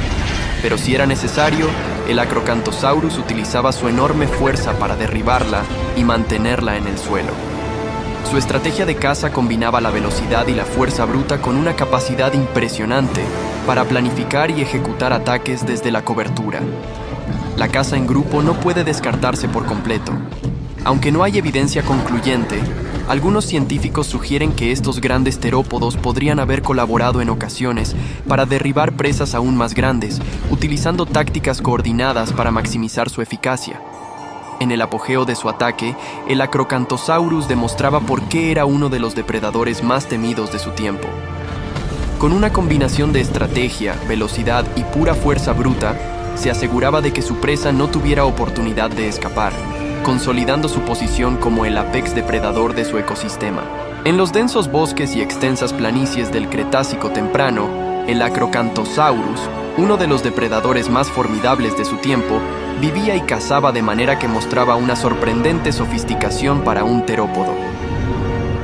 pero si era necesario, el Acrocanthosaurus utilizaba su enorme fuerza para derribarla y mantenerla en el suelo. Su estrategia de caza combinaba la velocidad y la fuerza bruta con una capacidad impresionante para planificar y ejecutar ataques desde la cobertura. La caza en grupo no puede descartarse por completo. Aunque no hay evidencia concluyente, algunos científicos sugieren que estos grandes terópodos podrían haber colaborado en ocasiones para derribar presas aún más grandes, utilizando tácticas coordinadas para maximizar su eficacia. En el apogeo de su ataque, el Acrocanthosaurus demostraba por qué era uno de los depredadores más temidos de su tiempo. Con una combinación de estrategia, velocidad y pura fuerza bruta, se aseguraba de que su presa no tuviera oportunidad de escapar, consolidando su posición como el apex depredador de su ecosistema. En los densos bosques y extensas planicies del Cretácico temprano, el Acrocanthosaurus, uno de los depredadores más formidables de su tiempo, vivía y cazaba de manera que mostraba una sorprendente sofisticación para un terópodo.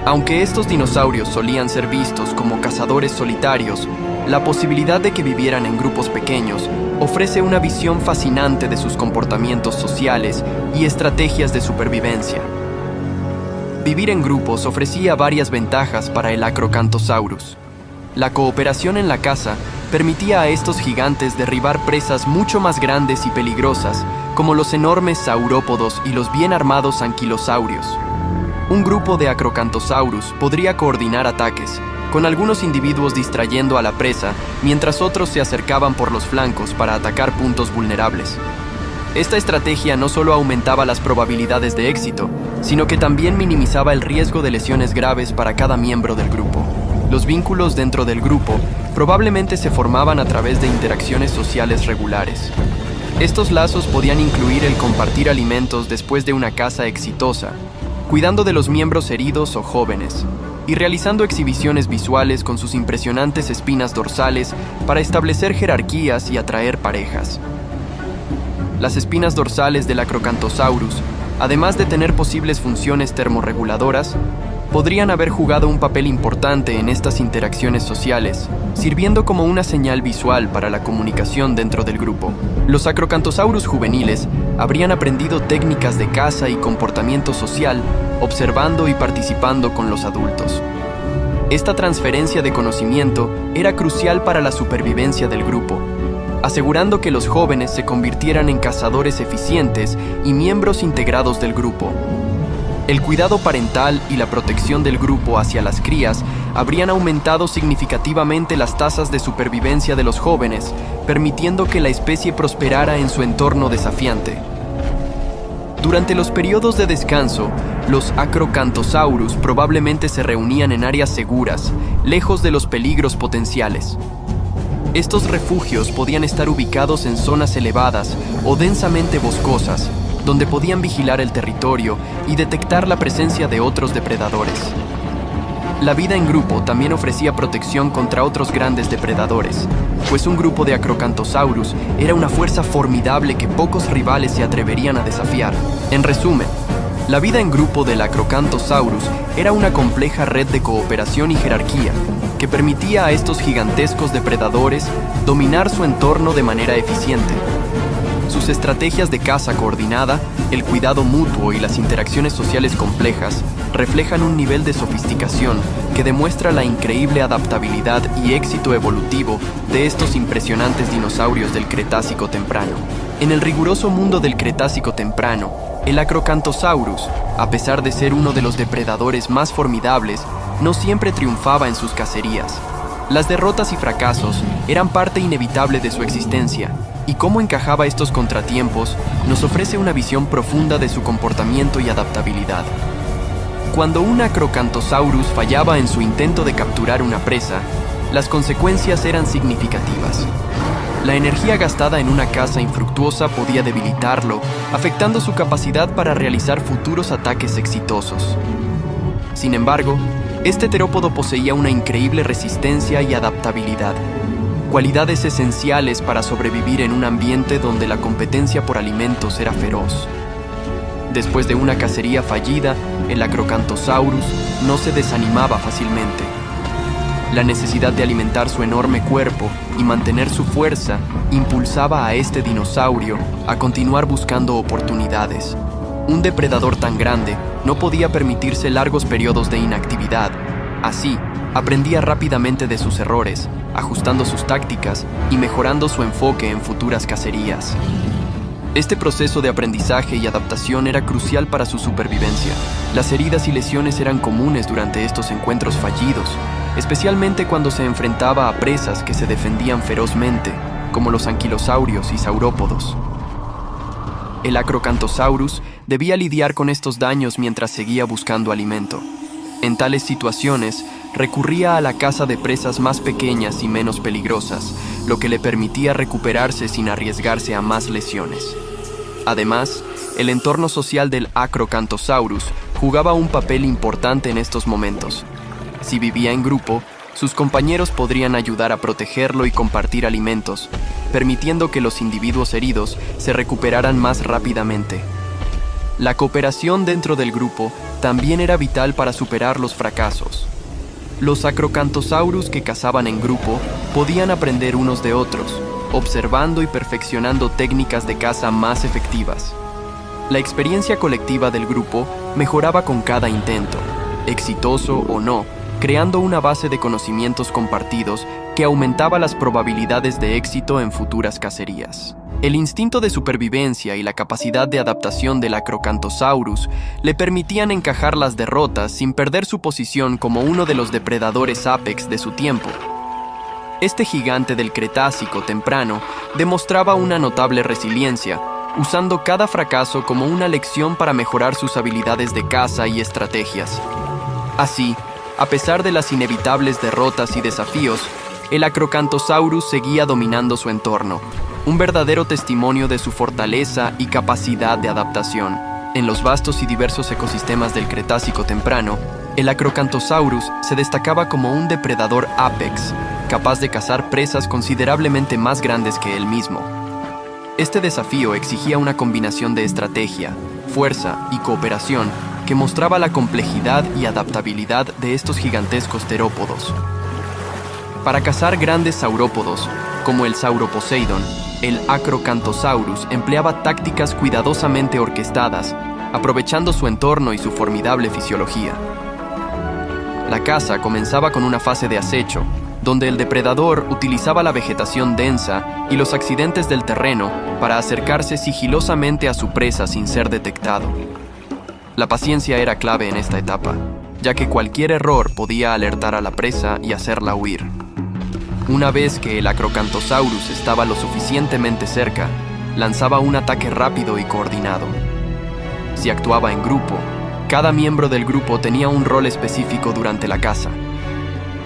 Aunque estos dinosaurios solían ser vistos como cazadores solitarios, La posibilidad de que vivieran en grupos pequeños ofrece una visión fascinante de sus comportamientos sociales y estrategias de supervivencia. Vivir en grupos ofrecía varias ventajas para el Acrocanthosaurus. La cooperación en la caza permitía a estos gigantes derribar presas mucho más grandes y peligrosas, como los enormes saurópodos y los bien armados anquilosaurios. Un grupo de Acrocanthosaurus podría coordinar ataques, con algunos individuos distrayendo a la presa, mientras otros se acercaban por los flancos para atacar puntos vulnerables. Esta estrategia no solo aumentaba las probabilidades de éxito, sino que también minimizaba el riesgo de lesiones graves para cada miembro del grupo. Los vínculos dentro del grupo probablemente se formaban a través de interacciones sociales regulares. Estos lazos podían incluir el compartir alimentos después de una caza exitosa, cuidando de los miembros heridos o jóvenes, y realizando exhibiciones visuales con sus impresionantes espinas dorsales para establecer jerarquías y atraer parejas. Las espinas dorsales del Acrocanthosaurus, además de tener posibles funciones termorreguladoras, podrían haber jugado un papel importante en estas interacciones sociales, sirviendo como una señal visual para la comunicación dentro del grupo. Los Acrocanthosaurus juveniles habrían aprendido técnicas de caza y comportamiento social observando y participando con los adultos. Esta transferencia de conocimiento era crucial para la supervivencia del grupo, asegurando que los jóvenes se convirtieran en cazadores eficientes y miembros integrados del grupo. El cuidado parental y la protección del grupo hacia las crías habrían aumentado significativamente las tasas de supervivencia de los jóvenes, permitiendo que la especie prosperara en su entorno desafiante. Durante los periodos de descanso, los Acrocanthosaurus probablemente se reunían en áreas seguras, lejos de los peligros potenciales. Estos refugios podían estar ubicados en zonas elevadas o densamente boscosas, donde podían vigilar el territorio y detectar la presencia de otros depredadores. La vida en grupo también ofrecía protección contra otros grandes depredadores, pues un grupo de Acrocanthosaurus era una fuerza formidable que pocos rivales se atreverían a desafiar. En resumen, la vida en grupo del Acrocanthosaurus era una compleja red de cooperación y jerarquía que permitía a estos gigantescos depredadores dominar su entorno de manera eficiente. Sus estrategias de caza coordinada, el cuidado mutuo y las interacciones sociales complejas reflejan un nivel de sofisticación que demuestra la increíble adaptabilidad y éxito evolutivo de estos impresionantes dinosaurios del Cretácico temprano. En el riguroso mundo del Cretácico temprano, el Acrocanthosaurus, a pesar de ser uno de los depredadores más formidables, no siempre triunfaba en sus cacerías. Las derrotas y fracasos eran parte inevitable de su existencia, y cómo encajaba estos contratiempos nos ofrece una visión profunda de su comportamiento y adaptabilidad. Cuando un Acrocanthosaurus fallaba en su intento de capturar una presa, las consecuencias eran significativas. La energía gastada en una caza infructuosa podía debilitarlo, afectando su capacidad para realizar futuros ataques exitosos. Sin embargo, este terópodo poseía una increíble resistencia y adaptabilidad, cualidades esenciales para sobrevivir en un ambiente donde la competencia por alimentos era feroz. Después de una cacería fallida, el Acrocanthosaurus no se desanimaba fácilmente. La necesidad de alimentar su enorme cuerpo y mantener su fuerza impulsaba a este dinosaurio a continuar buscando oportunidades. Un depredador tan grande no podía permitirse largos periodos de inactividad. Así, aprendía rápidamente de sus errores, ajustando sus tácticas y mejorando su enfoque en futuras cacerías. Este proceso de aprendizaje y adaptación era crucial para su supervivencia. Las heridas y lesiones eran comunes durante estos encuentros fallidos, especialmente cuando se enfrentaba a presas que se defendían ferozmente, como los anquilosaurios y saurópodos. El Acrocanthosaurus debía lidiar con estos daños mientras seguía buscando alimento. En tales situaciones, recurría a la caza de presas más pequeñas y menos peligrosas, lo que le permitía recuperarse sin arriesgarse a más lesiones. Además, el entorno social del Acrocanthosaurus jugaba un papel importante en estos momentos. Si vivía en grupo, sus compañeros podrían ayudar a protegerlo y compartir alimentos, permitiendo que los individuos heridos se recuperaran más rápidamente. La cooperación dentro del grupo también era vital para superar los fracasos. Los Acrocanthosaurus que cazaban en grupo podían aprender unos de otros, observando y perfeccionando técnicas de caza más efectivas. La experiencia colectiva del grupo mejoraba con cada intento, exitoso o no, creando una base de conocimientos compartidos que aumentaba las probabilidades de éxito en futuras cacerías. El instinto de supervivencia y la capacidad de adaptación del Acrocanthosaurus le permitían encajar las derrotas sin perder su posición como uno de los depredadores apex de su tiempo. Este gigante del Cretácico temprano demostraba una notable resiliencia, usando cada fracaso como una lección para mejorar sus habilidades de caza y estrategias. Así, a pesar de las inevitables derrotas y desafíos, el Acrocanthosaurus seguía dominando su entorno, un verdadero testimonio de su fortaleza y capacidad de adaptación. En los vastos y diversos ecosistemas del Cretácico temprano, el Acrocanthosaurus se destacaba como un depredador apex, capaz de cazar presas considerablemente más grandes que él mismo. Este desafío exigía una combinación de estrategia, fuerza y cooperación que mostraba la complejidad y adaptabilidad de estos gigantescos terópodos. Para cazar grandes saurópodos, como el Sauroposeidon, el Acrocanthosaurus empleaba tácticas cuidadosamente orquestadas, aprovechando su entorno y su formidable fisiología. La caza comenzaba con una fase de acecho, donde el depredador utilizaba la vegetación densa y los accidentes del terreno para acercarse sigilosamente a su presa sin ser detectado. La paciencia era clave en esta etapa, ya que cualquier error podía alertar a la presa y hacerla huir. Una vez que el Acrocanthosaurus estaba lo suficientemente cerca, lanzaba un ataque rápido y coordinado. Si actuaba en grupo, cada miembro del grupo tenía un rol específico durante la caza.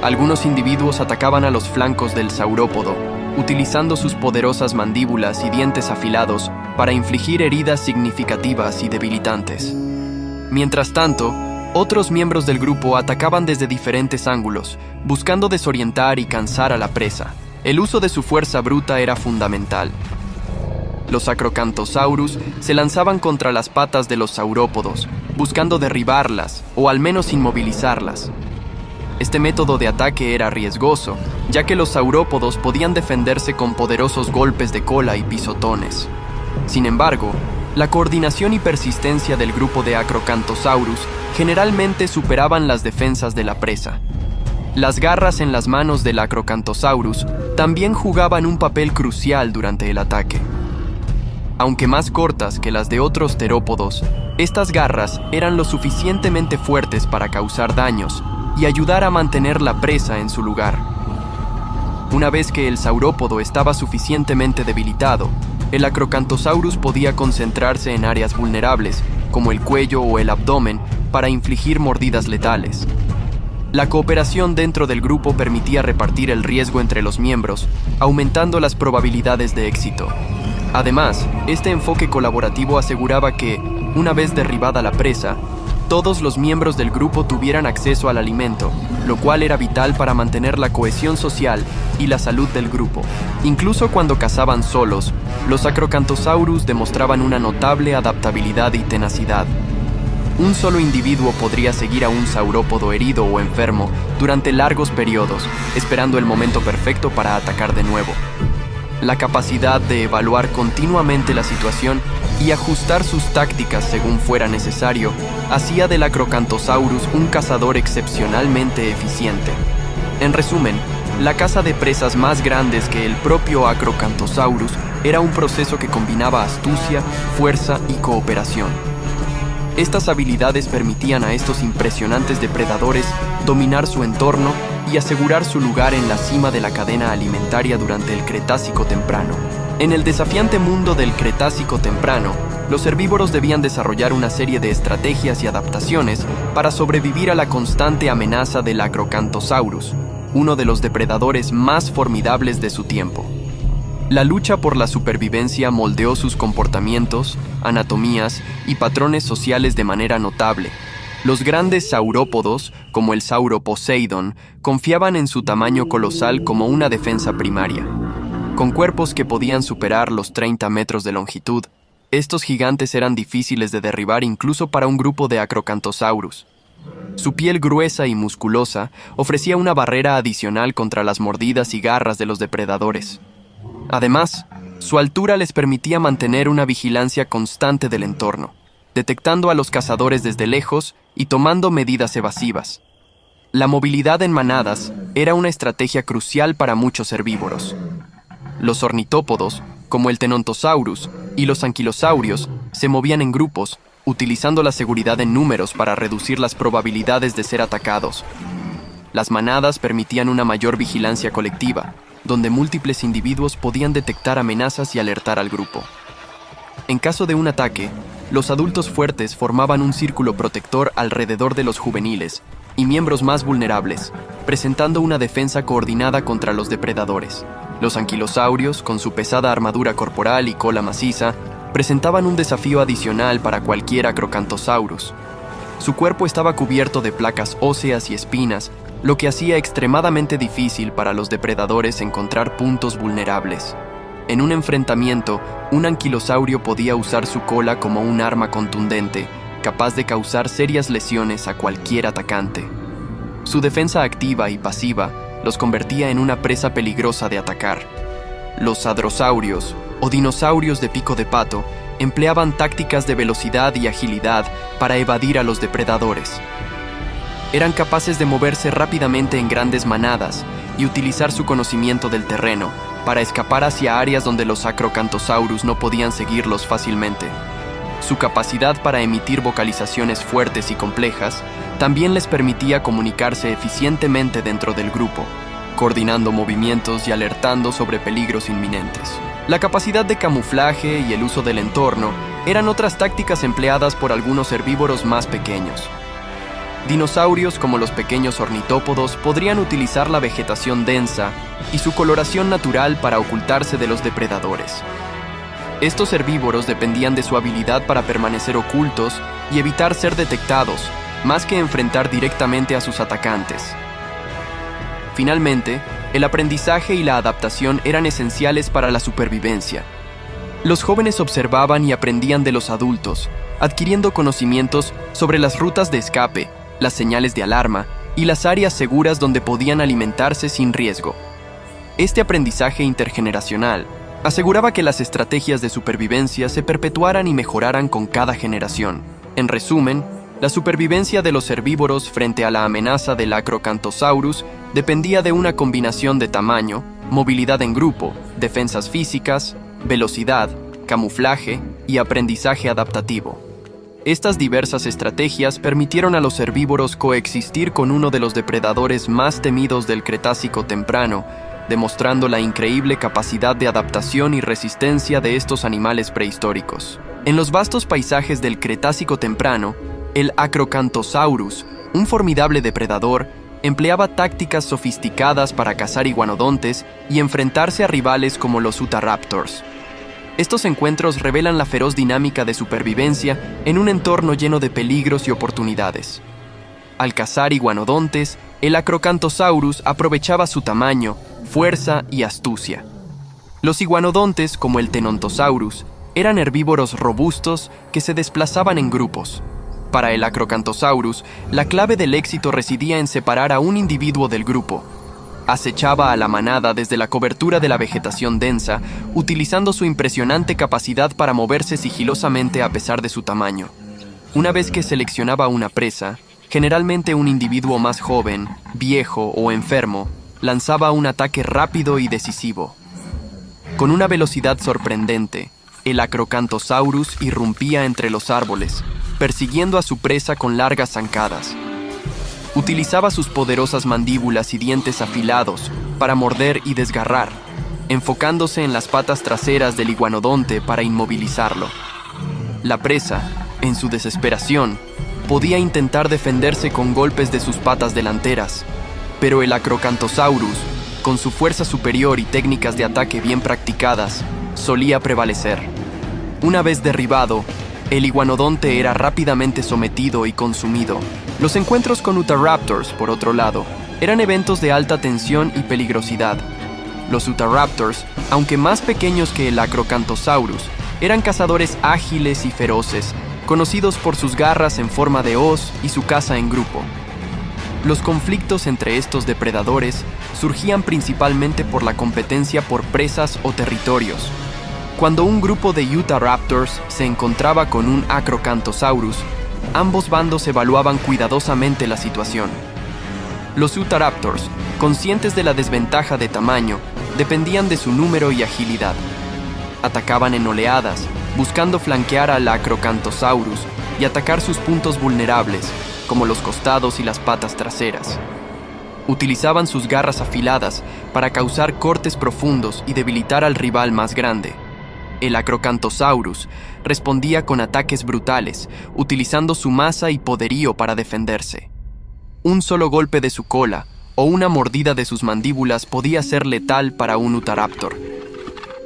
Algunos individuos atacaban a los flancos del saurópodo, utilizando sus poderosas mandíbulas y dientes afilados para infligir heridas significativas y debilitantes. Mientras tanto, otros miembros del grupo atacaban desde diferentes ángulos, buscando desorientar y cansar a la presa. El uso de su fuerza bruta era fundamental. Los Acrocanthosaurus se lanzaban contra las patas de los saurópodos, buscando derribarlas o al menos inmovilizarlas. Este método de ataque era riesgoso, ya que los saurópodos podían defenderse con poderosos golpes de cola y pisotones. Sin embargo, la coordinación y persistencia del grupo de Acrocanthosaurus generalmente superaban las defensas de la presa. Las garras en las manos del Acrocanthosaurus también jugaban un papel crucial durante el ataque. Aunque más cortas que las de otros terópodos, estas garras eran lo suficientemente fuertes para causar daños y ayudar a mantener la presa en su lugar. Una vez que el saurópodo estaba suficientemente debilitado, el Acrocanthosaurus podía concentrarse en áreas vulnerables, como el cuello o el abdomen, para infligir mordidas letales. La cooperación dentro del grupo permitía repartir el riesgo entre los miembros, aumentando las probabilidades de éxito. Además, este enfoque colaborativo aseguraba que, una vez derribada la presa, todos los miembros del grupo tuvieran acceso al alimento, lo cual era vital para mantener la cohesión social y la salud del grupo. Incluso cuando cazaban solos, los Acrocanthosaurus demostraban una notable adaptabilidad y tenacidad. Un solo individuo podría seguir a un saurópodo herido o enfermo durante largos periodos, esperando el momento perfecto para atacar de nuevo. La capacidad de evaluar continuamente la situación y ajustar sus tácticas según fuera necesario hacía del Acrocanthosaurus un cazador excepcionalmente eficiente. En resumen, la caza de presas más grandes que el propio Acrocanthosaurus era un proceso que combinaba astucia, fuerza y cooperación. Estas habilidades permitían a estos impresionantes depredadores dominar su entorno y asegurar su lugar en la cima de la cadena alimentaria durante el Cretácico temprano. En el desafiante mundo del Cretácico temprano, los herbívoros debían desarrollar una serie de estrategias y adaptaciones para sobrevivir a la constante amenaza del Acrocanthosaurus, uno de los depredadores más formidables de su tiempo. La lucha por la supervivencia moldeó sus comportamientos, anatomías y patrones sociales de manera notable. Los grandes saurópodos, como el Sauroposeidon, confiaban en su tamaño colosal como una defensa primaria. Con cuerpos que podían superar los 30 metros de longitud, estos gigantes eran difíciles de derribar incluso para un grupo de Acrocanthosaurus. Su piel gruesa y musculosa ofrecía una barrera adicional contra las mordidas y garras de los depredadores. Además, su altura les permitía mantener una vigilancia constante del entorno, detectando a los cazadores desde lejos y tomando medidas evasivas. La movilidad en manadas era una estrategia crucial para muchos herbívoros. Los ornitópodos, como el Tenontosaurus y los anquilosaurios, se movían en grupos, utilizando la seguridad en números para reducir las probabilidades de ser atacados. Las manadas permitían una mayor vigilancia colectiva, donde múltiples individuos podían detectar amenazas y alertar al grupo. En caso de un ataque, los adultos fuertes formaban un círculo protector alrededor de los juveniles y miembros más vulnerables, presentando una defensa coordinada contra los depredadores. Los anquilosaurios, con su pesada armadura corporal y cola maciza, presentaban un desafío adicional para cualquier Acrocanthosaurus. Su cuerpo estaba cubierto de placas óseas y espinas, lo que hacía extremadamente difícil para los depredadores encontrar puntos vulnerables. En un enfrentamiento, un anquilosaurio podía usar su cola como un arma contundente, capaz de causar serias lesiones a cualquier atacante. Su defensa activa y pasiva los convertía en una presa peligrosa de atacar. Los hadrosaurios, o dinosaurios de pico de pato, empleaban tácticas de velocidad y agilidad para evadir a los depredadores. Eran capaces de moverse rápidamente en grandes manadas y utilizar su conocimiento del terreno para escapar hacia áreas donde los Acrocanthosaurus no podían seguirlos fácilmente. Su capacidad para emitir vocalizaciones fuertes y complejas también les permitía comunicarse eficientemente dentro del grupo, coordinando movimientos y alertando sobre peligros inminentes. La capacidad de camuflaje y el uso del entorno eran otras tácticas empleadas por algunos herbívoros más pequeños. Dinosaurios como los pequeños ornitópodos podrían utilizar la vegetación densa y su coloración natural para ocultarse de los depredadores. Estos herbívoros dependían de su habilidad para permanecer ocultos y evitar ser detectados, más que enfrentar directamente a sus atacantes. Finalmente, el aprendizaje y la adaptación eran esenciales para la supervivencia. Los jóvenes observaban y aprendían de los adultos, adquiriendo conocimientos sobre las rutas de escape, las señales de alarma y las áreas seguras donde podían alimentarse sin riesgo. Este aprendizaje intergeneracional aseguraba que las estrategias de supervivencia se perpetuaran y mejoraran con cada generación. En resumen, la supervivencia de los herbívoros frente a la amenaza del Acrocanthosaurus dependía de una combinación de tamaño, movilidad en grupo, defensas físicas, velocidad, camuflaje y aprendizaje adaptativo. Estas diversas estrategias permitieron a los herbívoros coexistir con uno de los depredadores más temidos del Cretácico temprano, demostrando la increíble capacidad de adaptación y resistencia de estos animales prehistóricos. En los vastos paisajes del Cretácico temprano, el Acrocanthosaurus, un formidable depredador, empleaba tácticas sofisticadas para cazar iguanodontes y enfrentarse a rivales como los Utahraptors. Estos encuentros revelan la feroz dinámica de supervivencia en un entorno lleno de peligros y oportunidades. Al cazar iguanodontes, el Acrocanthosaurus aprovechaba su tamaño, fuerza y astucia. Los iguanodontes, como el Tenontosaurus, eran herbívoros robustos que se desplazaban en grupos. Para el Acrocanthosaurus, la clave del éxito residía en separar a un individuo del grupo. Acechaba a la manada desde la cobertura de la vegetación densa, utilizando su impresionante capacidad para moverse sigilosamente a pesar de su tamaño. Una vez que seleccionaba una presa, generalmente un individuo más joven, viejo o enfermo, lanzaba un ataque rápido y decisivo. Con una velocidad sorprendente, el Acrocanthosaurus irrumpía entre los árboles, persiguiendo a su presa con largas zancadas. Utilizaba sus poderosas mandíbulas y dientes afilados para morder y desgarrar, enfocándose en las patas traseras del iguanodonte para inmovilizarlo. La presa, en su desesperación, podía intentar defenderse con golpes de sus patas delanteras, pero el Acrocanthosaurus, con su fuerza superior y técnicas de ataque bien practicadas, solía prevalecer. Una vez derribado, el iguanodonte era rápidamente sometido y consumido. Los encuentros con Utahraptors, por otro lado, eran eventos de alta tensión y peligrosidad. Los Utahraptors, aunque más pequeños que el Acrocanthosaurus, eran cazadores ágiles y feroces, conocidos por sus garras en forma de hoz y su caza en grupo. Los conflictos entre estos depredadores surgían principalmente por la competencia por presas o territorios. Cuando un grupo de Utahraptors se encontraba con un Acrocanthosaurus, ambos bandos evaluaban cuidadosamente la situación. Los Utahraptors, conscientes de la desventaja de tamaño, dependían de su número y agilidad. Atacaban en oleadas, buscando flanquear al Acrocanthosaurus y atacar sus puntos vulnerables, como los costados y las patas traseras. Utilizaban sus garras afiladas para causar cortes profundos y debilitar al rival más grande. El Acrocanthosaurus respondía con ataques brutales, utilizando su masa y poderío para defenderse. Un solo golpe de su cola o una mordida de sus mandíbulas podía ser letal para un Utahraptor.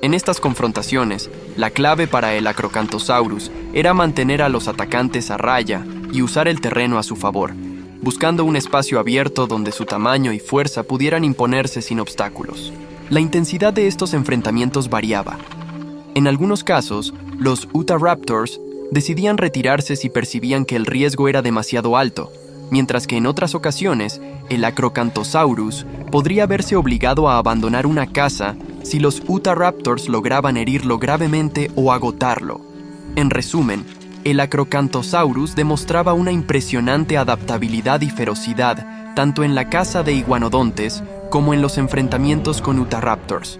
En estas confrontaciones, la clave para el Acrocanthosaurus era mantener a los atacantes a raya y usar el terreno a su favor, buscando un espacio abierto donde su tamaño y fuerza pudieran imponerse sin obstáculos. La intensidad de estos enfrentamientos variaba. En algunos casos, los Utahraptors decidían retirarse si percibían que el riesgo era demasiado alto, mientras que en otras ocasiones, el Acrocanthosaurus podría verse obligado a abandonar una caza si los Utahraptors lograban herirlo gravemente o agotarlo. En resumen, el Acrocanthosaurus demostraba una impresionante adaptabilidad y ferocidad tanto en la caza de iguanodontes como en los enfrentamientos con Utahraptors.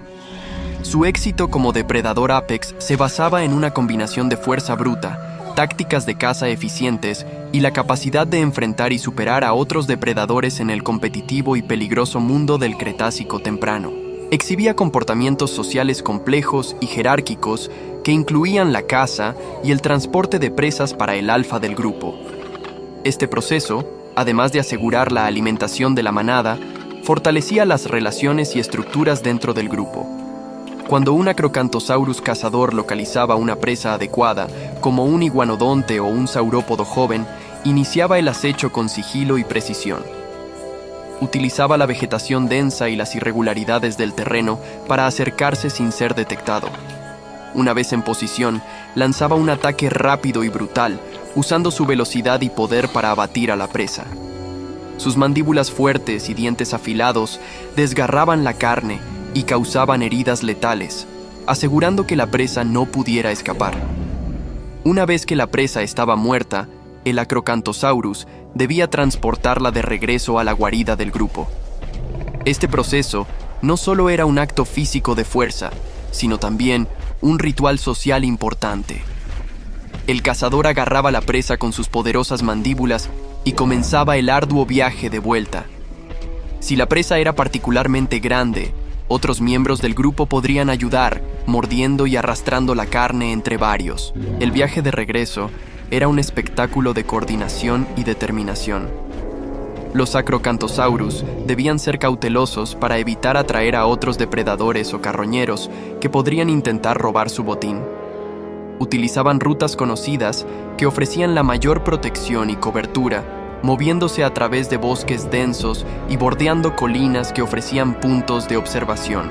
Su éxito como depredador apex se basaba en una combinación de fuerza bruta, tácticas de caza eficientes y la capacidad de enfrentar y superar a otros depredadores en el competitivo y peligroso mundo del Cretácico temprano. Exhibía comportamientos sociales complejos y jerárquicos que incluían la caza y el transporte de presas para el alfa del grupo. Este proceso, además de asegurar la alimentación de la manada, fortalecía las relaciones y estructuras dentro del grupo. Cuando un Acrocanthosaurus cazador localizaba una presa adecuada, como un iguanodonte o un saurópodo joven, iniciaba el acecho con sigilo y precisión. Utilizaba la vegetación densa y las irregularidades del terreno para acercarse sin ser detectado. Una vez en posición, lanzaba un ataque rápido y brutal, usando su velocidad y poder para abatir a la presa. Sus mandíbulas fuertes y dientes afilados desgarraban la carne y causaban heridas letales, asegurando que la presa no pudiera escapar. Una vez que la presa estaba muerta, el Acrocanthosaurus debía transportarla de regreso a la guarida del grupo. Este proceso no solo era un acto físico de fuerza, sino también un ritual social importante. El cazador agarraba la presa con sus poderosas mandíbulas y comenzaba el arduo viaje de vuelta. Si la presa era particularmente grande, otros miembros del grupo podrían ayudar, mordiendo y arrastrando la carne entre varios. El viaje de regreso era un espectáculo de coordinación y determinación. Los Acrocanthosaurus debían ser cautelosos para evitar atraer a otros depredadores o carroñeros que podrían intentar robar su botín. Utilizaban rutas conocidas que ofrecían la mayor protección y cobertura, moviéndose a través de bosques densos y bordeando colinas que ofrecían puntos de observación.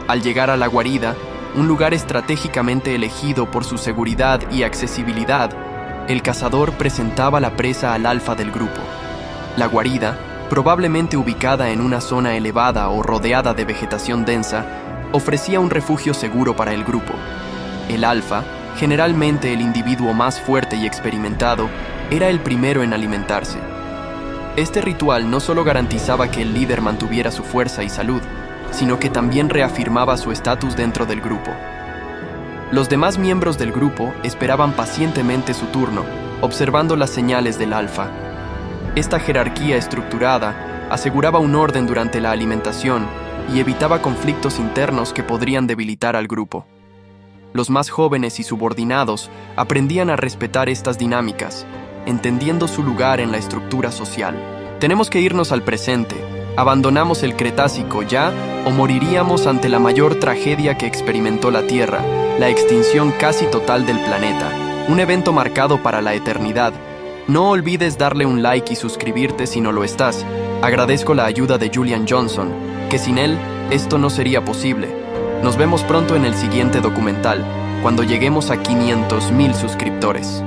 Al llegar a la guarida, un lugar estratégicamente elegido por su seguridad y accesibilidad, el cazador presentaba la presa al alfa del grupo. La guarida, probablemente ubicada en una zona elevada o rodeada de vegetación densa, ofrecía un refugio seguro para el grupo. El alfa, generalmente el individuo más fuerte y experimentado, era el primero en alimentarse. Este ritual no solo garantizaba que el líder mantuviera su fuerza y salud, sino que también reafirmaba su estatus dentro del grupo. Los demás miembros del grupo esperaban pacientemente su turno, observando las señales del alfa. Esta jerarquía estructurada aseguraba un orden durante la alimentación y evitaba conflictos internos que podrían debilitar al grupo. Los más jóvenes y subordinados aprendían a respetar estas dinámicas, entendiendo su lugar en la estructura social. Tenemos que irnos al presente. ¿Abandonamos el Cretácico ya o moriríamos ante la mayor tragedia que experimentó la Tierra, la extinción casi total del planeta? Un evento marcado para la eternidad. No olvides darle un like y suscribirte si no lo estás. Agradezco la ayuda de Julian Johnson, que sin él esto no sería posible. Nos vemos pronto en el siguiente documental, cuando lleguemos a 500,000 suscriptores.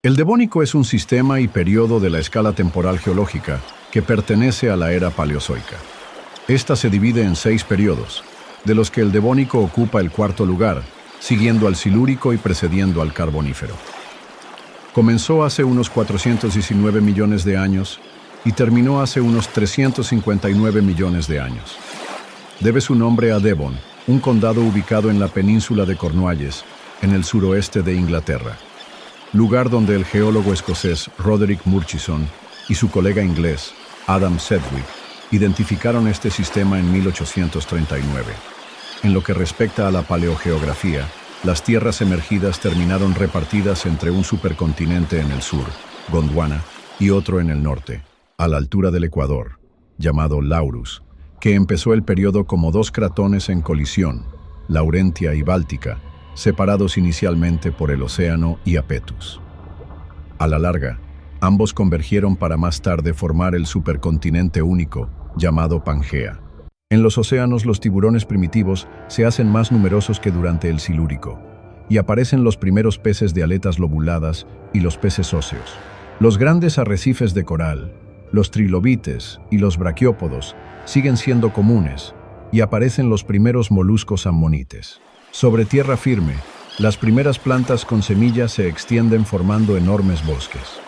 El Devónico es un sistema y periodo de la escala temporal geológica que pertenece a la era paleozoica. Esta se divide en 6 periodos, de los que el Devónico ocupa el cuarto lugar, siguiendo al Silúrico y precediendo al Carbonífero. Comenzó hace unos 419 millones de años y terminó hace unos 359 millones de años. Debe su nombre a Devon, un condado ubicado en la península de Cornualles, en el suroeste de Inglaterra, lugar donde el geólogo escocés Roderick Murchison y su colega inglés, Adam Sedgwick, identificaron este sistema en 1839. En lo que respecta a la paleogeografía, las tierras emergidas terminaron repartidas entre un supercontinente en el sur, Gondwana, y otro en el norte, a la altura del Ecuador, llamado Laurus, que empezó el periodo como 2 cratones en colisión, Laurentia y Báltica, separados inicialmente por el océano Iapetus. A la larga, ambos convergieron para más tarde formar el supercontinente único, llamado Pangea. En los océanos los tiburones primitivos se hacen más numerosos que durante el Silúrico, y aparecen los primeros peces de aletas lobuladas y los peces óseos. Los grandes arrecifes de coral, los trilobites y los braquiópodos siguen siendo comunes, y aparecen los primeros moluscos ammonites. Sobre tierra firme, las primeras plantas con semillas se extienden formando enormes bosques.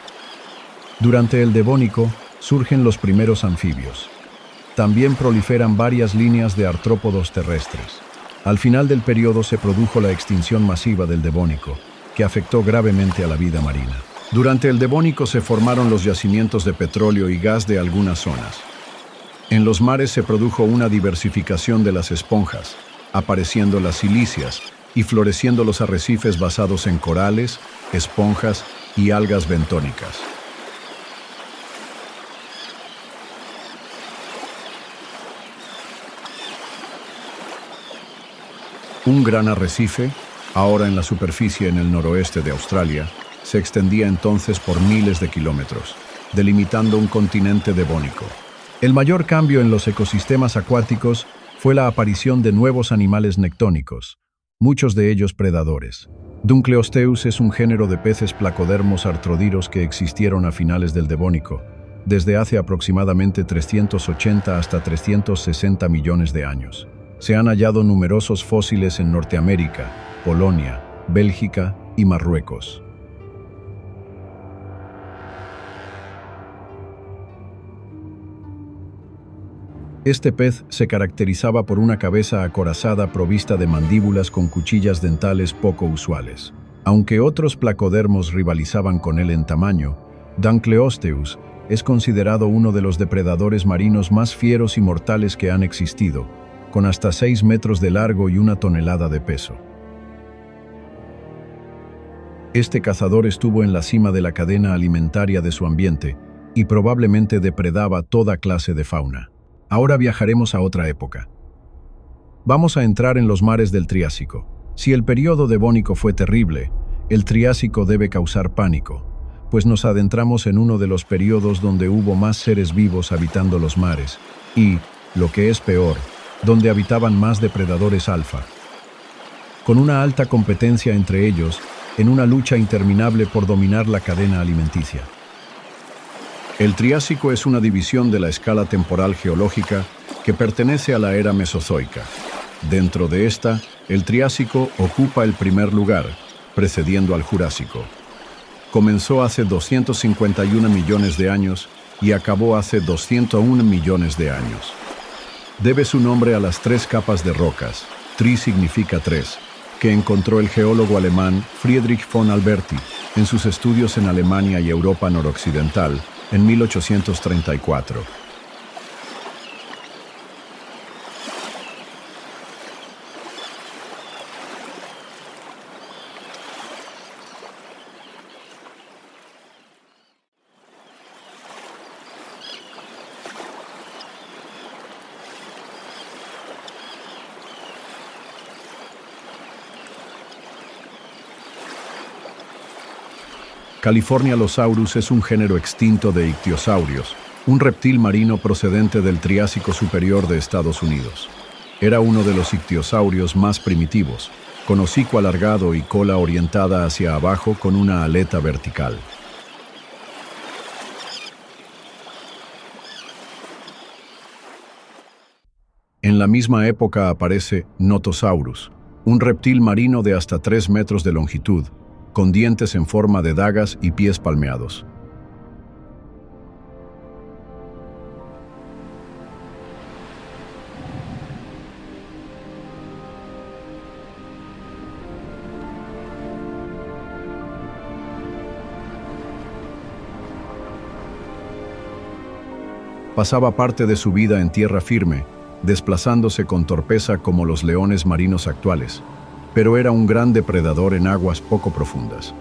Durante el Devónico surgen los primeros anfibios. También proliferan varias líneas de artrópodos terrestres. Al final del periodo se produjo la extinción masiva del Devónico, que afectó gravemente a la vida marina. Durante el Devónico se formaron los yacimientos de petróleo y gas de algunas zonas. En los mares se produjo una diversificación de las esponjas, apareciendo las silíceas y floreciendo los arrecifes basados en corales, esponjas y algas bentónicas. Un gran arrecife, ahora en la superficie en el noroeste de Australia, se extendía entonces por miles de kilómetros, delimitando un continente devónico. El mayor cambio en los ecosistemas acuáticos fue la aparición de nuevos animales nectónicos, muchos de ellos predadores. Dunkleosteus es un género de peces placodermos artrodiros que existieron a finales del Devónico, desde hace aproximadamente 380 hasta 360 millones de años. Se han hallado numerosos fósiles en Norteamérica, Polonia, Bélgica y Marruecos. Este pez se caracterizaba por una cabeza acorazada provista de mandíbulas con cuchillas dentales poco usuales. Aunque otros placodermos rivalizaban con él en tamaño, Dunkleosteus es considerado uno de los depredadores marinos más fieros y mortales que han existido, con hasta 6 metros de largo y 1 tonelada de peso. Este cazador estuvo en la cima de la cadena alimentaria de su ambiente y probablemente depredaba toda clase de fauna. Ahora viajaremos a otra época. Vamos a entrar en los mares del Triásico. Si el período devónico fue terrible, el Triásico debe causar pánico, pues nos adentramos en uno de los periodos donde hubo más seres vivos habitando los mares y, lo que es peor, donde habitaban más depredadores alfa. Con una alta competencia entre ellos, en una lucha interminable por dominar la cadena alimenticia. El Triásico es una división de la escala temporal geológica que pertenece a la era Mesozoica. Dentro de esta, el Triásico ocupa el primer lugar, precediendo al Jurásico. Comenzó hace 251 millones de años y acabó hace 201 millones de años. Debe su nombre a las 3 capas de rocas, tri significa 3, que encontró el geólogo alemán Friedrich von Alberti en sus estudios en Alemania y Europa noroccidental en 1834. Californialosaurus es un género extinto de ictiosaurios, un reptil marino procedente del Triásico superior de Estados Unidos. Era uno de los ictiosaurios más primitivos, con hocico alargado y cola orientada hacia abajo con una aleta vertical. En la misma época aparece Notosaurus, un reptil marino de hasta 3 metros de longitud, con dientes en forma de dagas y pies palmeados. Pasaba parte de su vida en tierra firme, desplazándose con torpeza como los leones marinos actuales, pero era un gran depredador en aguas poco profundas.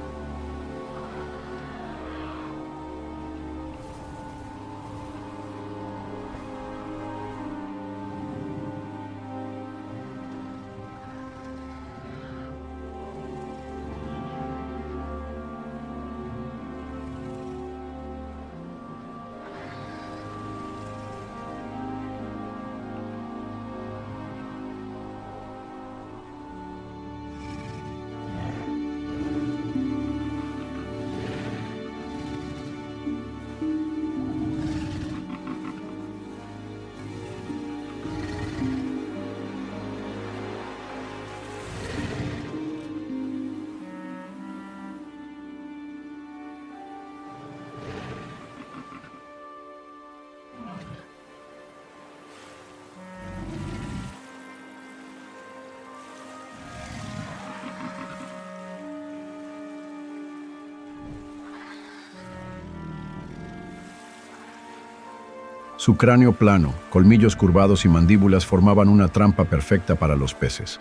Su cráneo plano, colmillos curvados y mandíbulas formaban una trampa perfecta para los peces.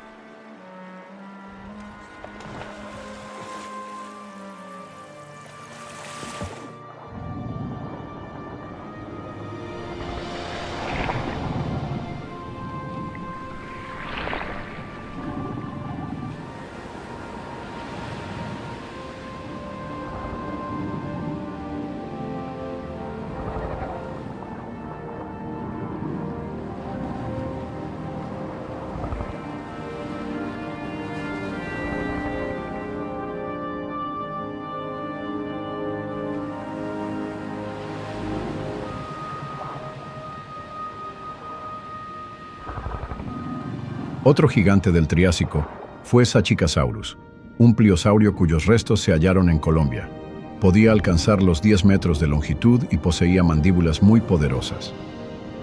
Otro gigante del Triásico fue Sachicasaurus, un pliosaurio cuyos restos se hallaron en Colombia. Podía alcanzar los 10 metros de longitud y poseía mandíbulas muy poderosas.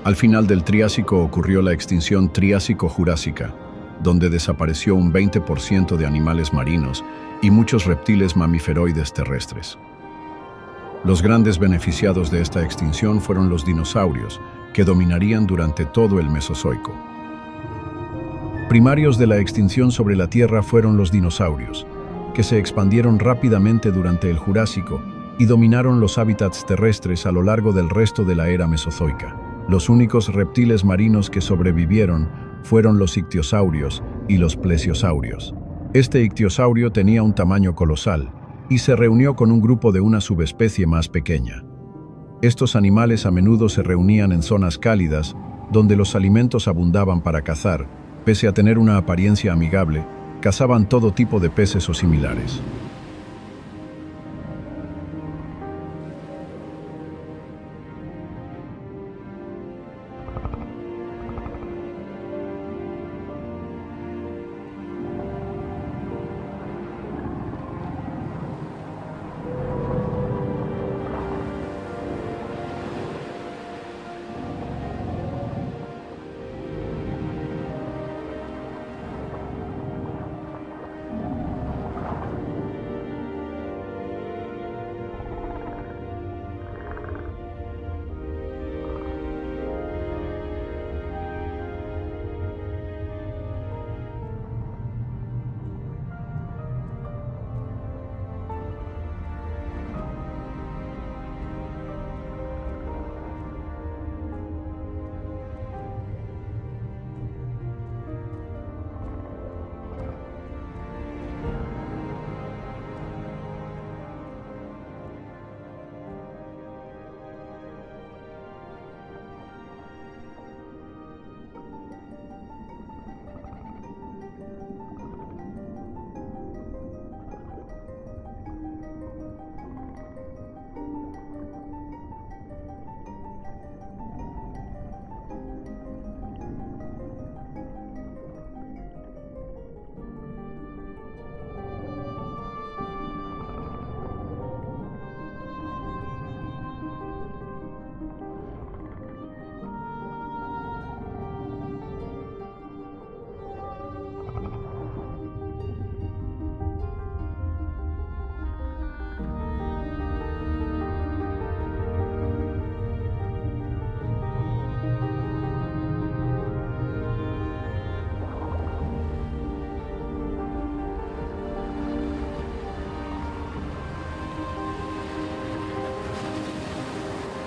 Al final del Triásico ocurrió la extinción Triásico-Jurásica, donde desapareció un 20% de animales marinos y muchos reptiles mamíferoides terrestres. Los grandes beneficiados de esta extinción fueron los dinosaurios, que dominarían durante todo el Mesozoico. Primarios de la extinción sobre la Tierra fueron los dinosaurios, que se expandieron rápidamente durante el Jurásico y dominaron los hábitats terrestres a lo largo del resto de la era mesozoica. Los únicos reptiles marinos que sobrevivieron fueron los ictiosaurios y los plesiosaurios. Este ictiosaurio tenía un tamaño colosal y se reunió con un grupo de una subespecie más pequeña. Estos animales a menudo se reunían en zonas cálidas, donde los alimentos abundaban para cazar. Pese a tener una apariencia amigable, cazaban todo tipo de peces o similares.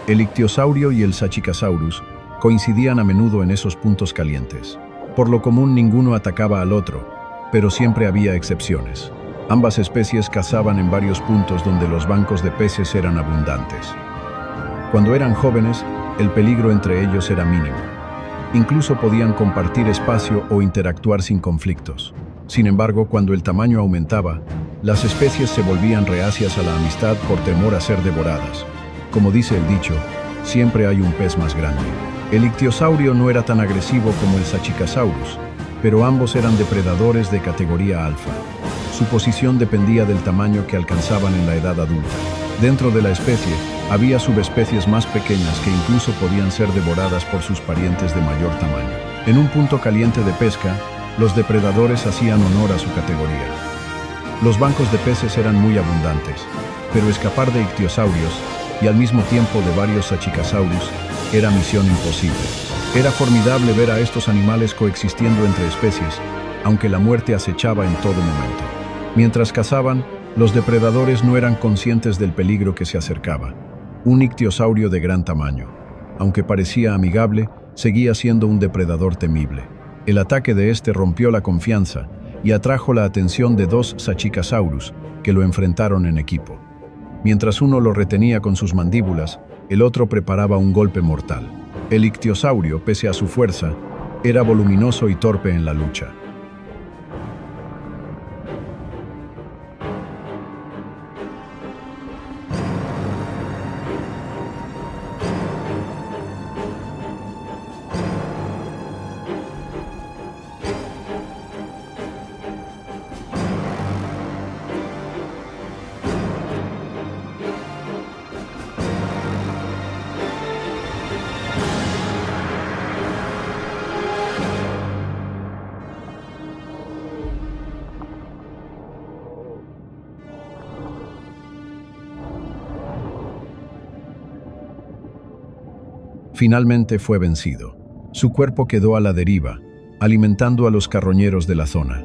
El ictiosaurio y el Sachicasaurus coincidían a menudo en esos puntos calientes. Por lo común ninguno atacaba al otro, pero siempre había excepciones. Ambas especies cazaban en varios puntos donde los bancos de peces eran abundantes. Cuando eran jóvenes, el peligro entre ellos era mínimo. Incluso podían compartir espacio o interactuar sin conflictos. Sin embargo, cuando el tamaño aumentaba, las especies se volvían reacias a la amistad por temor a ser devoradas. Como dice el dicho, siempre hay un pez más grande. El ictiosaurio no era tan agresivo como el Sachicasaurus, pero ambos eran depredadores de categoría alfa. Su posición dependía del tamaño que alcanzaban en la edad adulta. Dentro de la especie, había subespecies más pequeñas que incluso podían ser devoradas por sus parientes de mayor tamaño. En un punto caliente de pesca, los depredadores hacían honor a su categoría. Los bancos de peces eran muy abundantes, pero escapar de ictiosaurios y al mismo tiempo de varios Sachicasaurus era misión imposible. Era formidable ver a estos animales coexistiendo entre especies, aunque la muerte acechaba en todo momento. Mientras cazaban, los depredadores no eran conscientes del peligro que se acercaba. Un ictiosaurio de gran tamaño, aunque parecía amigable, seguía siendo un depredador temible. El ataque de este rompió la confianza y atrajo la atención de dos Sachicasaurus que lo enfrentaron en equipo. Mientras uno lo retenía con sus mandíbulas, el otro preparaba un golpe mortal. El ictiosaurio, pese a su fuerza, era voluminoso y torpe en la lucha. Finalmente fue vencido. Su cuerpo quedó a la deriva, alimentando a los carroñeros de la zona.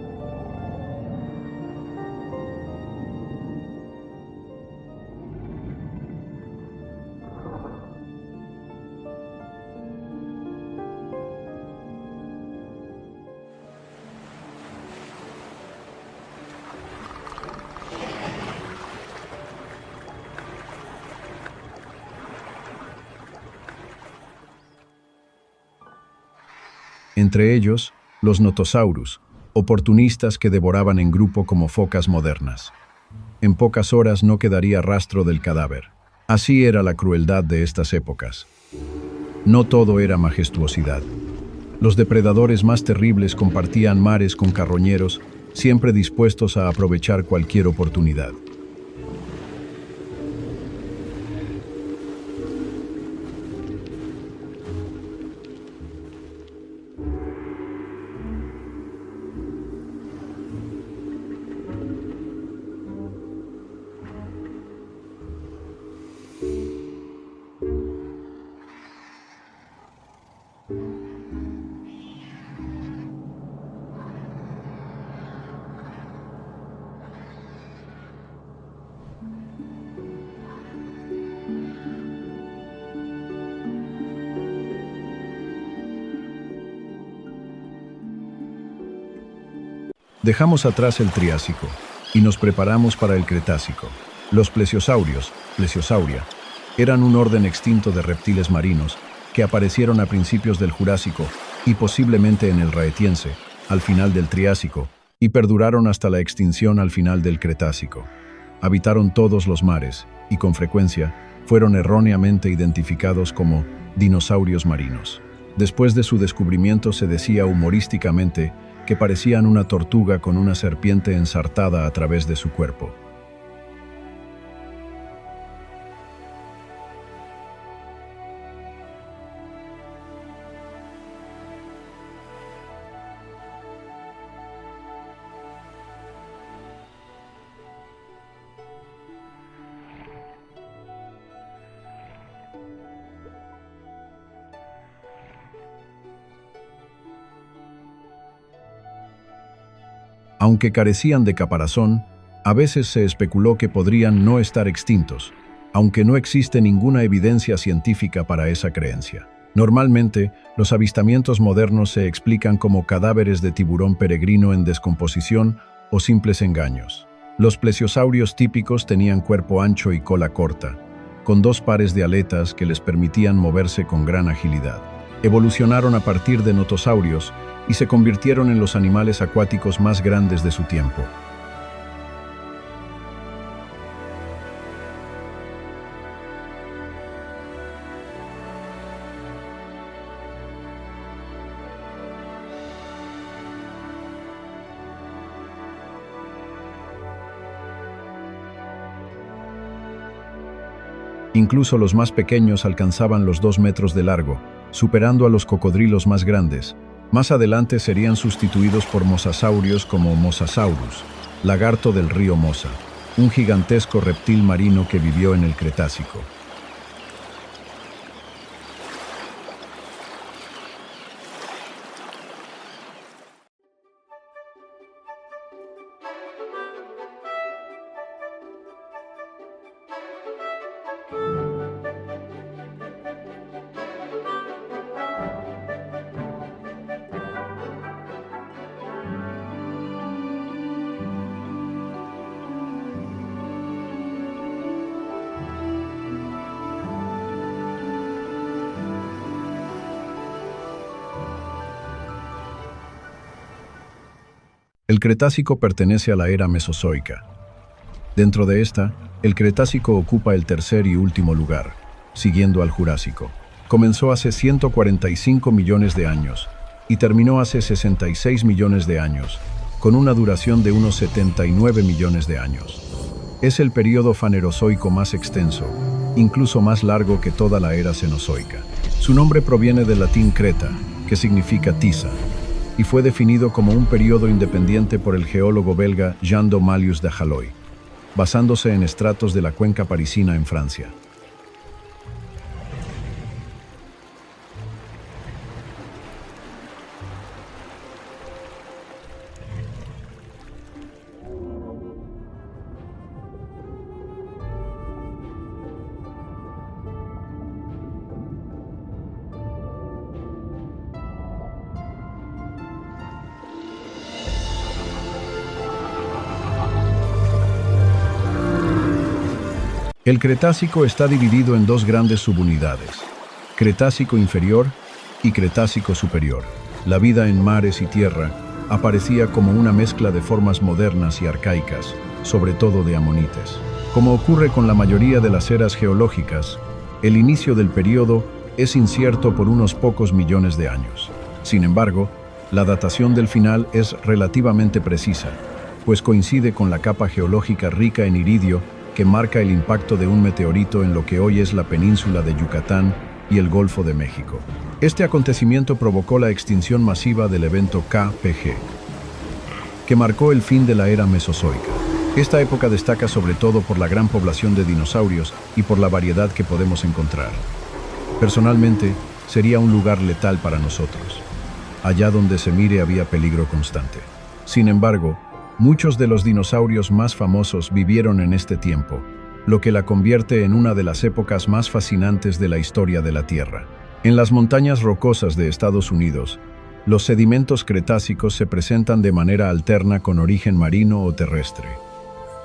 Entre ellos, los Notosaurus, oportunistas que devoraban en grupo como focas modernas. En pocas horas no quedaría rastro del cadáver. Así era la crueldad de estas épocas. No todo era majestuosidad. Los depredadores más terribles compartían mares con carroñeros, siempre dispuestos a aprovechar cualquier oportunidad. Dejamos atrás el Triásico y nos preparamos para el Cretácico. Los plesiosaurios, plesiosauria, eran un orden extinto de reptiles marinos que aparecieron a principios del Jurásico y posiblemente en el Rhaetiense, al final del Triásico, y perduraron hasta la extinción al final del Cretácico. Habitaron todos los mares y, con frecuencia, fueron erróneamente identificados como dinosaurios marinos. Después de su descubrimiento se decía humorísticamente que parecían una tortuga con una serpiente ensartada a través de su cuerpo. Aunque carecían de caparazón, a veces se especuló que podrían no estar extintos, aunque no existe ninguna evidencia científica para esa creencia. Normalmente, los avistamientos modernos se explican como cadáveres de tiburón peregrino en descomposición o simples engaños. Los plesiosaurios típicos tenían cuerpo ancho y cola corta, con 2 pares de aletas que les permitían moverse con gran agilidad. Evolucionaron a partir de notosaurios y se convirtieron en los animales acuáticos más grandes de su tiempo. Incluso los más pequeños alcanzaban los 2 metros de largo, superando a los cocodrilos más grandes. Más adelante serían sustituidos por mosasaurios como Mosasaurus, lagarto del río Mosa, un gigantesco reptil marino que vivió en el Cretácico. El Cretácico pertenece a la era Mesozoica. Dentro de esta, el Cretácico ocupa el tercer y último lugar, siguiendo al Jurásico. Comenzó hace 145 millones de años y terminó hace 66 millones de años, con una duración de unos 79 millones de años. Es el período fanerozoico más extenso, incluso más largo que toda la era cenozoica. Su nombre proviene del latín creta, que significa tiza, y fue definido como un período independiente por el geólogo belga Jean Domalius de Halloy, basándose en estratos de la cuenca parisina en Francia. El Cretácico está dividido en 2 grandes subunidades, Cretácico inferior y Cretácico superior. La vida en mares y tierra aparecía como una mezcla de formas modernas y arcaicas, sobre todo de amonites. Como ocurre con la mayoría de las eras geológicas, el inicio del período es incierto por unos pocos millones de años. Sin embargo, la datación del final es relativamente precisa, pues coincide con la capa geológica rica en iridio que marca el impacto de un meteorito en lo que hoy es la península de Yucatán y el Golfo de México. Este acontecimiento provocó la extinción masiva del evento KPG, que marcó el fin de la era mesozoica. Esta época destaca sobre todo por la gran población de dinosaurios y por la variedad que podemos encontrar. Personalmente, sería un lugar letal para nosotros. Allá donde se mire había peligro constante. Sin embargo, muchos de los dinosaurios más famosos vivieron en este tiempo, lo que la convierte en una de las épocas más fascinantes de la historia de la Tierra. En las montañas rocosas de Estados Unidos, los sedimentos cretácicos se presentan de manera alterna con origen marino o terrestre.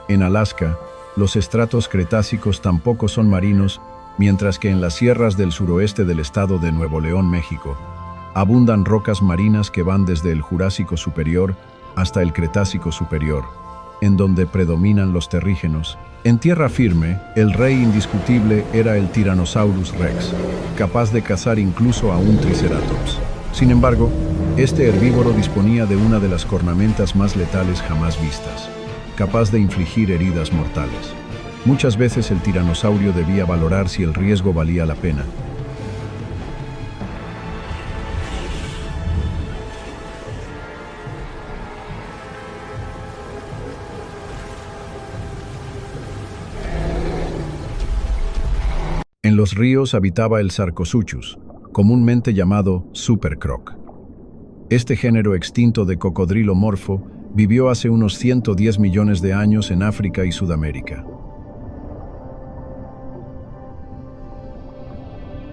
En Alaska, los estratos cretácicos tampoco son marinos, mientras que en las sierras del suroeste del estado de Nuevo León, México, abundan rocas marinas que van desde el Jurásico superior hasta el Cretácico superior, en donde predominan los terrígenos. En tierra firme, el rey indiscutible era el Tyrannosaurus rex, capaz de cazar incluso a un Triceratops. Sin embargo, este herbívoro disponía de una de las cornamentas más letales jamás vistas, capaz de infligir heridas mortales. Muchas veces el tiranosaurio debía valorar si el riesgo valía la pena. En los ríos habitaba el Sarcosuchus, comúnmente llamado supercroc. Este género extinto de cocodrilo morfo vivió hace unos 110 millones de años en África y Sudamérica.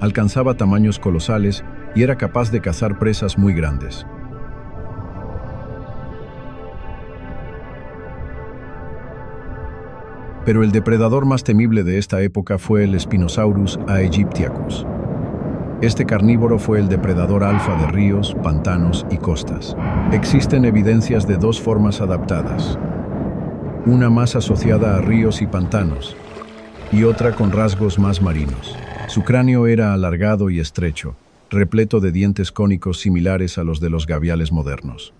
alcanzaba tamaños colosales y era capaz de cazar presas muy grandes. Pero el depredador más temible de esta época fue el Spinosaurus aegyptiacus. Este carnívoro fue el depredador alfa de ríos, pantanos y costas. Existen evidencias de dos formas adaptadas, una más asociada a ríos y pantanos, y otra con rasgos más marinos. Su cráneo era alargado y estrecho, repleto de dientes cónicos similares a los de los gaviales modernos.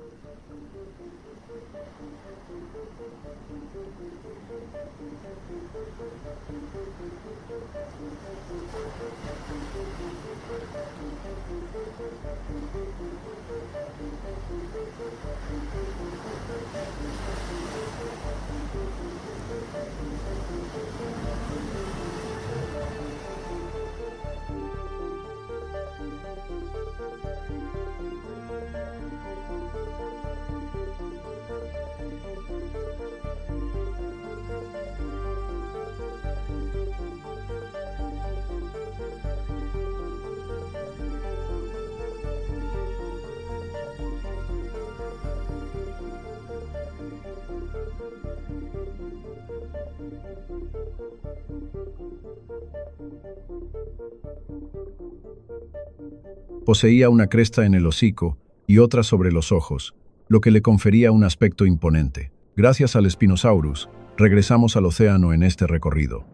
Poseía una cresta en el hocico y otra sobre los ojos, lo que le confería un aspecto imponente. Gracias al Spinosaurus, regresamos al océano en este recorrido.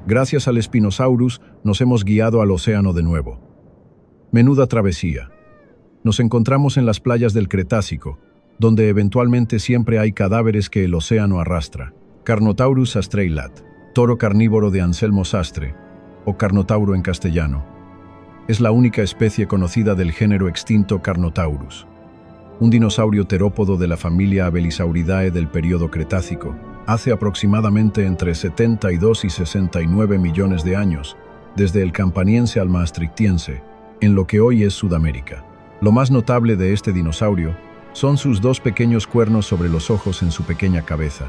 Gracias al Spinosaurus, nos hemos guiado al océano de nuevo. Menuda travesía. Nos encontramos en las playas del Cretácico, donde eventualmente siempre hay cadáveres que el océano arrastra. Carnotaurus astrailat, toro carnívoro de Anselmo Sastre, o Carnotauro en castellano. Es la única especie conocida del género extinto Carnotaurus, un dinosaurio terópodo de la familia Abelisauridae del período Cretácico, hace aproximadamente entre 72 y 69 millones de años, desde el Campaniense al Maastrichtiense, en lo que hoy es Sudamérica. Lo más notable de este dinosaurio son sus dos pequeños cuernos sobre los ojos en su pequeña cabeza,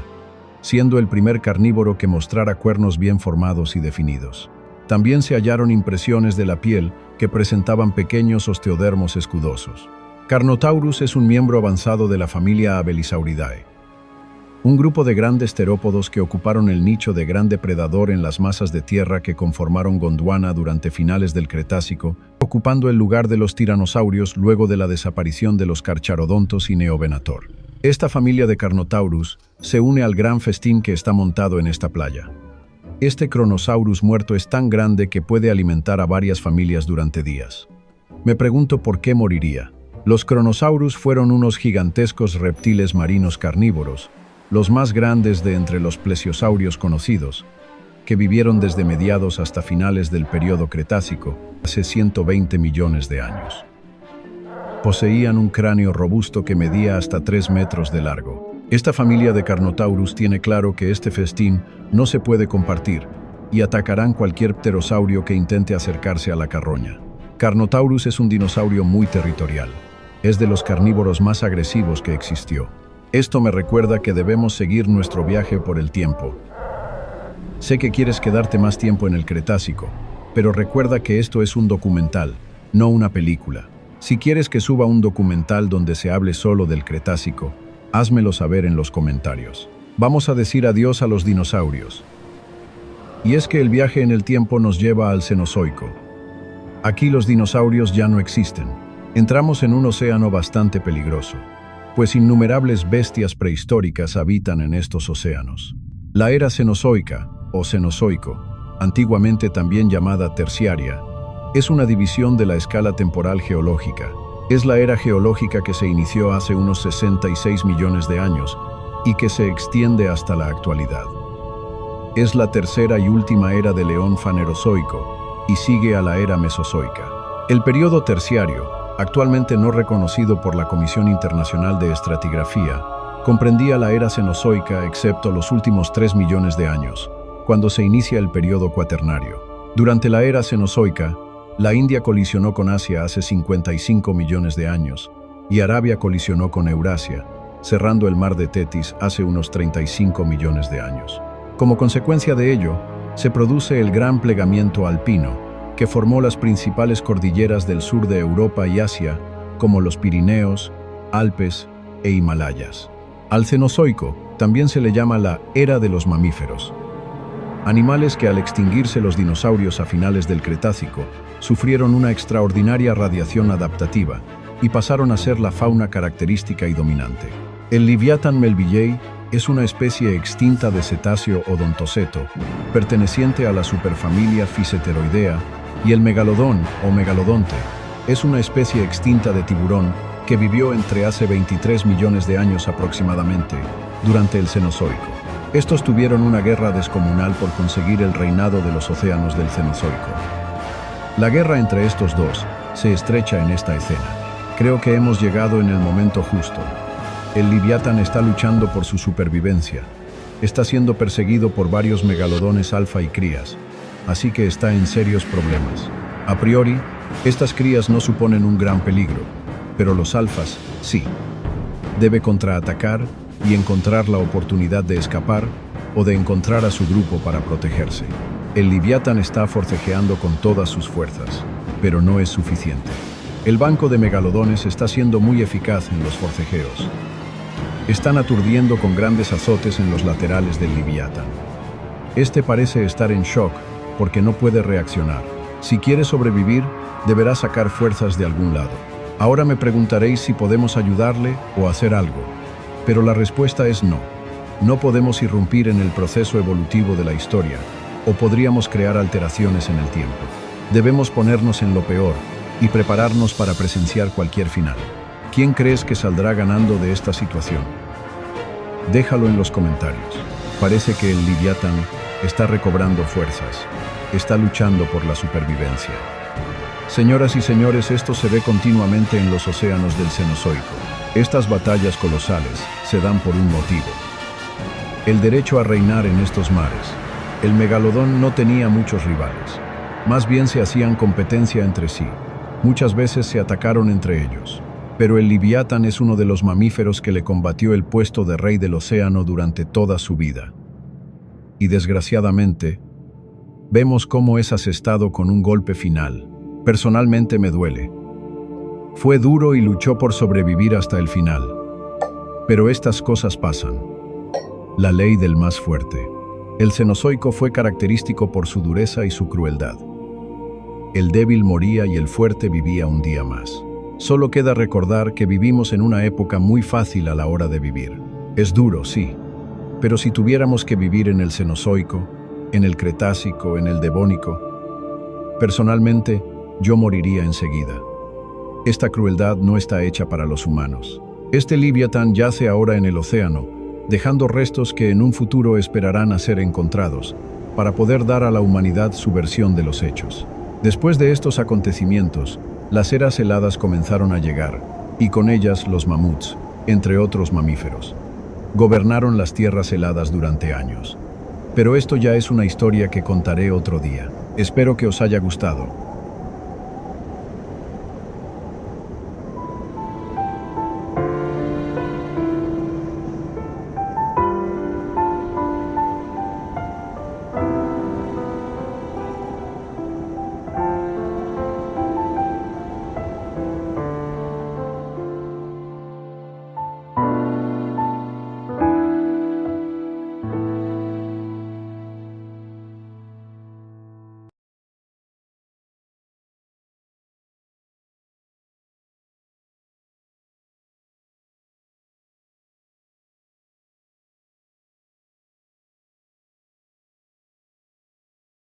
siendo el primer carnívoro que mostrara cuernos bien formados y definidos. También se hallaron impresiones de la piel que presentaban pequeños osteodermos escudosos. Carnotaurus es un miembro avanzado de la familia Abelisauridae, un grupo de grandes terópodos que ocuparon el nicho de gran depredador en las masas de tierra que conformaron Gondwana durante finales del Cretácico, ocupando el lugar de los tiranosaurios luego de la desaparición de los Carcharodontos y Neovenator. Esta familia de Carnotaurus se une al gran festín que está montado en esta playa. Este Kronosaurus muerto es tan grande que puede alimentar a varias familias durante días. Me pregunto por qué moriría. Los Kronosaurus fueron unos gigantescos reptiles marinos carnívoros, los más grandes de entre los plesiosaurios conocidos, que vivieron desde mediados hasta finales del período Cretácico, hace 120 millones de años. Poseían un cráneo robusto que medía hasta 3 metros de largo. Esta familia de Carnotaurus tiene claro que este festín no se puede compartir y atacarán cualquier pterosaurio que intente acercarse a la carroña. Carnotaurus es un dinosaurio muy territorial. Es de los carnívoros más agresivos que existió. Esto me recuerda que debemos seguir nuestro viaje por el tiempo. Sé que quieres quedarte más tiempo en el Cretácico, pero recuerda que esto es un documental, no una película. Si quieres que suba un documental donde se hable solo del Cretácico, házmelo saber en los comentarios. Vamos a decir adiós a los dinosaurios. Y es que el viaje en el tiempo nos lleva al Cenozoico. Aquí los dinosaurios ya no existen. Entramos en un océano bastante peligroso, pues innumerables bestias prehistóricas habitan en estos océanos. La era Cenozoica, o Cenozoico, antiguamente también llamada Terciaria, es una división de la escala temporal geológica. Es la era geológica que se inició hace unos 66 millones de años y que se extiende hasta la actualidad. Es la tercera y última era del Eón Fanerozoico y sigue a la era Mesozoica. El período terciario, actualmente no reconocido por la Comisión Internacional de Estratigrafía, comprendía la era Cenozoica excepto los últimos 3 millones de años, cuando se inicia el período cuaternario. Durante la era Cenozoica, la India colisionó con Asia hace 55 millones de años y Arabia colisionó con Eurasia, cerrando el mar de Tetis hace unos 35 millones de años. Como consecuencia de ello, se produce el gran plegamiento alpino, que formó las principales cordilleras del sur de Europa y Asia, como los Pirineos, Alpes e Himalayas. Al Cenozoico también se le llama la era de los mamíferos. Animales que al extinguirse los dinosaurios a finales del Cretácico, sufrieron una extraordinaria radiación adaptativa y pasaron a ser la fauna característica y dominante. El Livyatan melvillei es una especie extinta de cetáceo odontoceto, perteneciente a la superfamilia Physeteroidea, y el megalodón o megalodonte es una especie extinta de tiburón que vivió entre hace 23 millones de años aproximadamente, durante el Cenozoico. Estos tuvieron una guerra descomunal por conseguir el reinado de los océanos del Cenozoico. La guerra entre estos dos se estrecha en esta escena. Creo que hemos llegado en el momento justo. El Livyatan está luchando por su supervivencia. Está siendo perseguido por varios megalodones alfa y crías, así que está en serios problemas. A priori, estas crías no suponen un gran peligro, pero los alfas sí. Debe contraatacar y encontrar la oportunidad de escapar o de encontrar a su grupo para protegerse. El Livyatan está forcejeando con todas sus fuerzas, pero no es suficiente. El banco de megalodones está siendo muy eficaz en los forcejeos. Están aturdiendo con grandes azotes en los laterales del Livyatan. Este parece estar en shock porque no puede reaccionar. Si quiere sobrevivir, deberá sacar fuerzas de algún lado. Ahora me preguntaréis si podemos ayudarle o hacer algo, pero la respuesta es no. No podemos irrumpir en el proceso evolutivo de la historia, o podríamos crear alteraciones en el tiempo. Debemos ponernos en lo peor y prepararnos para presenciar cualquier final. ¿Quién crees que saldrá ganando de esta situación? Déjalo en los comentarios. Parece que el Livyatan está recobrando fuerzas, está luchando por la supervivencia. Señoras y señores, esto se ve continuamente en los océanos del Cenozoico. Estas batallas colosales se dan por un motivo: el derecho a reinar en estos mares. El megalodón no tenía muchos rivales, más bien se hacían competencia entre sí. Muchas veces se atacaron entre ellos. Pero el Livyatan es uno de los mamíferos que le combatió el puesto de rey del océano durante toda su vida. Y desgraciadamente, vemos cómo es asestado con un golpe final. Personalmente me duele. Fue duro y luchó por sobrevivir hasta el final. Pero estas cosas pasan. La ley del más fuerte. El Cenozoico fue característico por su dureza y su crueldad. El débil moría y el fuerte vivía un día más. Solo queda recordar que vivimos en una época muy fácil a la hora de vivir. Es duro, sí, pero si tuviéramos que vivir en el Cenozoico, en el Cretácico, en el Devónico, personalmente, yo moriría enseguida. Esta crueldad no está hecha para los humanos. Este Livyatan yace ahora en el océano, dejando restos que en un futuro esperarán a ser encontrados, para poder dar a la humanidad su versión de los hechos. Después de estos acontecimientos, las eras heladas comenzaron a llegar, y con ellas los mamuts, entre otros mamíferos. Gobernaron las tierras heladas durante años. Pero esto ya es una historia que contaré otro día. Espero que os haya gustado.